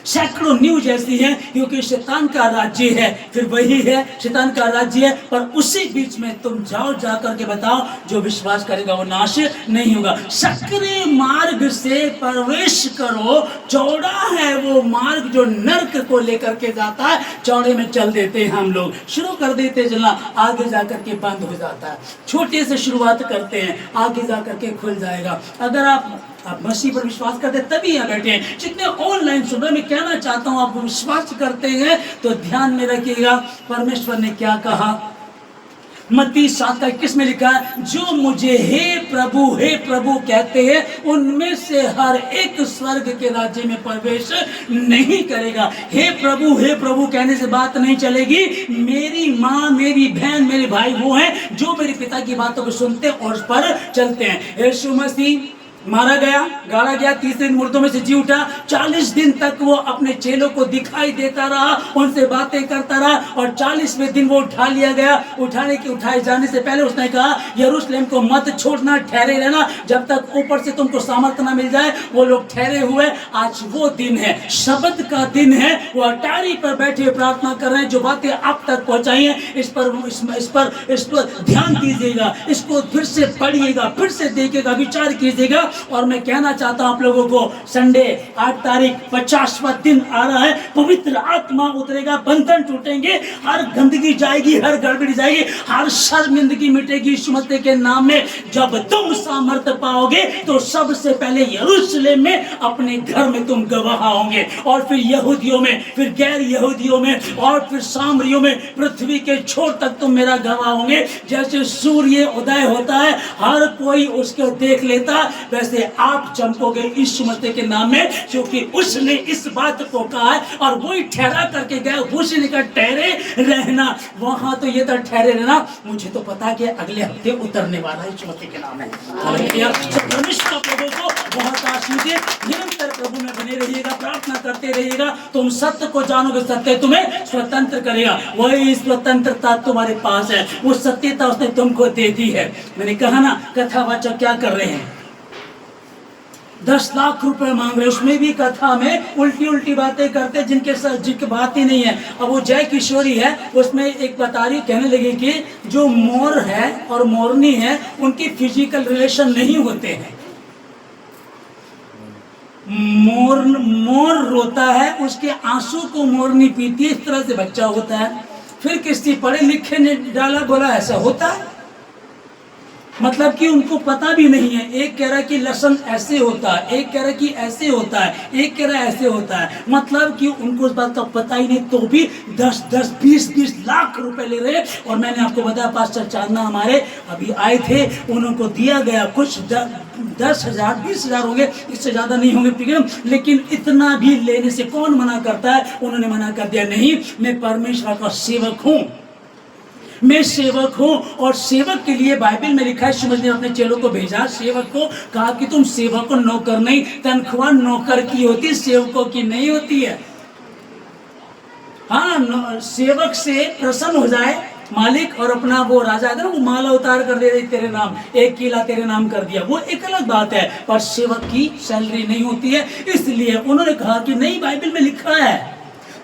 सैकड़ों न्यूज ऐसी है, क्योंकि शैतान का राज्य है, फिर वही है, शैतान का राज्य है। पर उसी बीच में तुम जाओ, जा करके बताओ, जो विश्वास करेगा वो नाश नहीं होगा। सकरे मार्ग से प्रवेश करो, चौड़ा है वो मार्ग जो नर्क को लेकर के जाता है, चौड़े में चल देते हैं हम लोग, शुरू कर देते चलना, आगे जाकर के बंद हो जाता है। छोटे से शुरुआत करते हैं, आगे जाकर के खुल जाएगा। अगर आप मसीह पर विश्वास करते तभी यहाँ बैठे हैं। जितने ऑनलाइन सुन रहे, मैं कहना चाहता हूँ, आप विश्वास करते हैं तो ध्यान में रखिएगा परमेश्वर ने क्या कहा। मत्ती 7:21 में लिखा है, जो मुझे हे प्रभु कहते हैं, उनमें से हर एक स्वर्ग के राज्य में प्रवेश नहीं करेगा। हे प्रभु कहने से बात नहीं चलेगी। मेरी माँ, मेरी बहन, मेरे भाई वो हैं जो मेरे पिता की बातों को सुनते और उस पर चलते हैं। यीशु मसीह मारा गया, गाड़ा गया, 30 दिन मुर्दों में से जी उठा, 40 दिन तक वो अपने चेलों को दिखाई देता रहा, उनसे बातें करता रहा, और 40वें दिन वो उठा लिया गया। उठाए जाने से पहले उसने कहा, यरूशलेम को मत छोड़ना, ठहरे रहना, जब तक ऊपर से तुमको सामर्थ्य ना मिल जाए। वो लोग ठहरे हुए। आज वो दिन है, शब्द का दिन है। वो अटारी पर बैठे हुए प्रार्थना कर रहे हैं। जो बातें आप तक पहुंचाई हैं, इस पर ध्यान दीजिएगा, इसको फिर से पढ़िएगा, फिर से देखिएगा, विचार कीजिएगा। और मैं कहना चाहता हूं आप लोगों को, संडे 8 तारीख 50वां दिन आ रहा है। पवित्र आत्मा उतरेगा, बंधन टूटेंगे, हर गंदगी जाएगी, हर गड़बड़ी जाएगी, हर शर्मिंदगी मिटेगी यीशु मसीह के नाम में। जब तुम सामर्थ्य पाओगे तो सबसे पहले यरूशलेम में, अपने घर में तुम गवाह होंगे, और फिर यहूदियों में, फिर गैर यहूदियों में, और फिर सामरियों में, पृथ्वी के छोर तक तुम मेरा गवाह होंगे। जैसे सूर्य उदय होता है, हर कोई उसको देख लेता, वैसे आप चमकोगे यीशु मसीह के नाम में, क्योंकि उसने इस बात को कहा है और वही ठहरा करके गया। उसी ने कहा ठहरे रहना, वहां तो ये था ठहरे रहना। मुझे तो पता है कि अगले हफ्ते उतरने वाला है यीशु मसीह के नाम में। परमेश्वर प्रभु को बहुत आशीष दे। निरंतर प्रभु में बने रहिएगा, प्रार्थना करते रहिएगा, तुम सत्य को जानोगे, सत्य तुम्हें स्वतंत्र करेगा। वही स्वतंत्रता तुम्हारे पास है, वो सत्यता उसने तुमको दे दी है। मैंने कहा ना, कथावाचक क्या कर रहे हैं, 10 लाख रुपए मांग रहे, उसमें भी कथा में उल्टी बातें करते, जिनके बात ही नहीं है। अब वो जय किशोरी है, उसमें एक बता रही, कहने लगी कि जो मोर है और मोरनी है, उनकी फिजिकल रिलेशन नहीं होते हैं। मोर रोता है, उसके आंसू को मोरनी पीती है, इस तरह से बच्चा होता है। फिर किसी पढ़े लिखे ने डाला, बोला ऐसा होता है, मतलब कि उनको पता भी नहीं है। एक कह रहा है कि लहसुन ऐसे होता है, एक कह रहा है कि ऐसे होता है, एक कह रहा है ऐसे होता है, मतलब कि उनको इस बात का पता ही नहीं, तो भी 10-10, 20-20 लाख रुपए ले रहे। और मैंने आपको बताया, पास्टर चांदना हमारे अभी आए थे, उनको दिया गया कुछ 10,000 20,000 होंगे, इससे ज्यादा नहीं होंगे, लेकिन इतना भी लेने से कौन मना करता है। उन्होंने मना कर दिया, नहीं, मैं परमेश्वर का सेवक हूँ, मैं सेवक हूँ। और सेवक के लिए बाइबल में लिखा है, समझ ने अपने चेलों को भेजा, सेवक को कहा कि तुम सेवक को, नौकर नहीं। तनख्वाह नौकर की होती, सेवकों की नहीं होती है। हाँ, सेवक से प्रसन्न हो जाए मालिक, और अपना वो राजा है ना, वो माला उतार कर दे तेरे नाम, 1 किला तेरे नाम कर दिया, वो एक अलग बात है। पर सेवक की सैलरी नहीं होती है। इसलिए उन्होंने कहा कि नहीं, बाइबल में लिखा है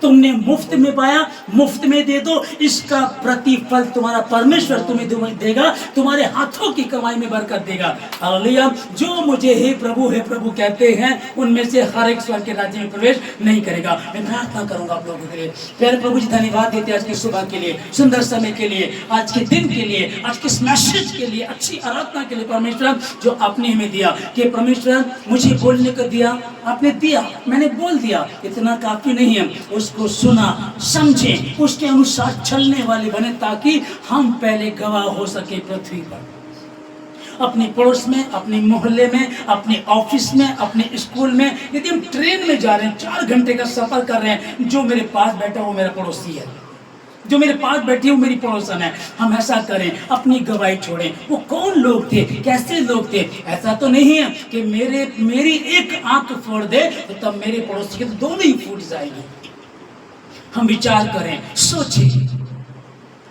तुमने मुफ्त में पाया, मुफ्त में दे दो, इसका प्रतिफल तुम्हारा परमेश्वर तुम्हें देगा, तुम्हारे हाथों की कमाई में बरकत देगा। हालेलुया। जो मुझे हे प्रभु कहते हैं, उनमें से हर एक स्वर्ग के राज्य में प्रवेश नहीं करेगा। मैं प्रार्थना करूंगा आप लोगों के लिए। प्यारे प्रभु जी, धन्यवाद देते आज की सुबह के लिए, सुंदर समय के लिए, आज के दिन के लिए, आज के इस मैसेज के लिए, अच्छी आराधना के लिए परमेश्वर, जो आपने हमें दिया। कि परमेश्वर मुझे बोलने को दिया, आपने दिया, मैंने बोल दिया, इतना काफी नहीं है। उसको सुना, समझे, उसके अनुसार चलने वाले बने, ताकि हम पहले गवाह हो सके पृथ्वी पर, अपने पड़ोस में, अपने मोहल्ले में, अपने ऑफिस में, अपने स्कूल में। यदि हम ट्रेन में जा रहे हैं, 4 घंटे का सफर कर रहे हैं, जो मेरे पास बैठा वो मेरा पड़ोसी है, जो मेरे पास बैठी वो मेरी पड़ोसन है। हम ऐसा करें, अपनी गवाही छोड़ें। वो कौन लोग थे, कैसे लोग थे? ऐसा तो नहीं है कि मेरी एक आंख फोड़ दे तो तब मेरे पड़ोसी के तो दोनों ही फूट जाएगी। हम विचार करें, सोचें।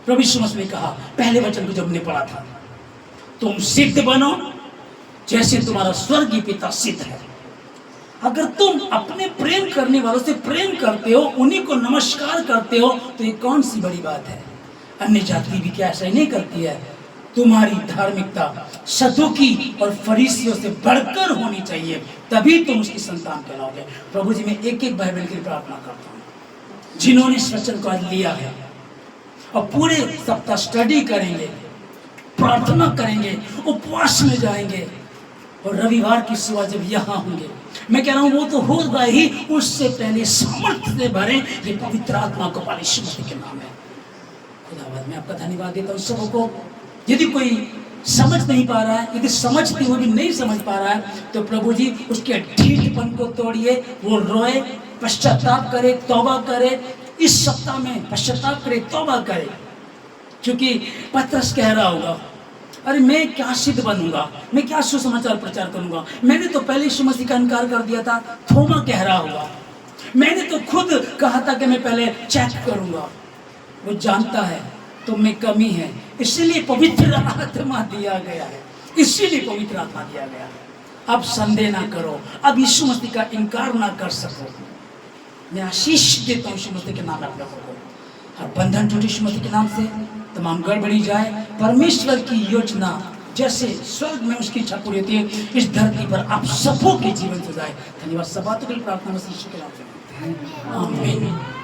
प्रभु यीशु मसीह ने कहा, पहले वचन को जब हमने पढ़ा था, तुम सिद्ध बनो जैसे तुम्हारा स्वर्गीय पिता सिद्ध है। अगर तुम अपने प्रेम करने वालों से प्रेम करते हो, उन्हीं को नमस्कार करते हो, तो ये कौन सी बड़ी बात है? अन्य जाति भी क्या ऐसा ही नहीं करती है? तुम्हारी धार्मिकता सदूकी और फरीसियों से बढ़कर होनी चाहिए, तभी तुम उसकी संतान कहलाओगे। प्रभु जी, मैं एक एक भाई बहन के लिए प्रार्थना करता हूँ जिन्होंने इस वचन को आज लिया है और पूरे सप्ताह स्टडी करेंगे, प्रार्थना करेंगे, उपवास में जाएंगे, और रविवार की सुबह जब यहाँ होंगे, मैं कह रहा हूँ वो तो होगा ही, उससे पहले सामर्थ्य से भरे ये पवित्र आत्मा को पाले यीशु मसीह के नाम है। खुदावंद, मैं आपका धन्यवाद देता हूँ सबों को। यदि कोई समझ नहीं पा रहा है, यदि समझते हुए भी नहीं समझ पा रहा है, तो प्रभु जी उसके ढीठपन को तोड़िए, वो रोए, पश्चाताप करे, तौबा करे। इस सप्ताह में पश्चाताप करे, तौबा करे। क्योंकि पतरस कह रहा होगा, अरे मैं क्या सिद्ध बनूंगा, मैं क्या सुसमाचार प्रचार करूंगा, मैंने तो पहले यीशु मसीह का इनकार कर दिया था। थोमा कह रहा होगा, मैंने तो खुद कहा था कि मैं पहले चेक करूंगा। वो जानता है तो में कमी है, इसीलिए पवित्र आत्मा दिया गया है, इसीलिए पवित्र आत्मा दिया गया है। अब संदेह ना करो, अब यीशु मसीह का इनकार ना कर सको। मैं आशीष देता हूँ यीशु मसीह के नाम में आप लोगों को। हर बंधन टूटे यीशु मसीह के नाम से, तमाम गड़बड़ी जाए। परमेश्वर की योजना जैसे स्वर्ग में उसकी इच्छा पूरी होती है, इस धरती पर आप सबों के जीवन से जाए। धन्यवाद। सब बातों के लिए प्रार्थना मसीह के नाम से, आमीन।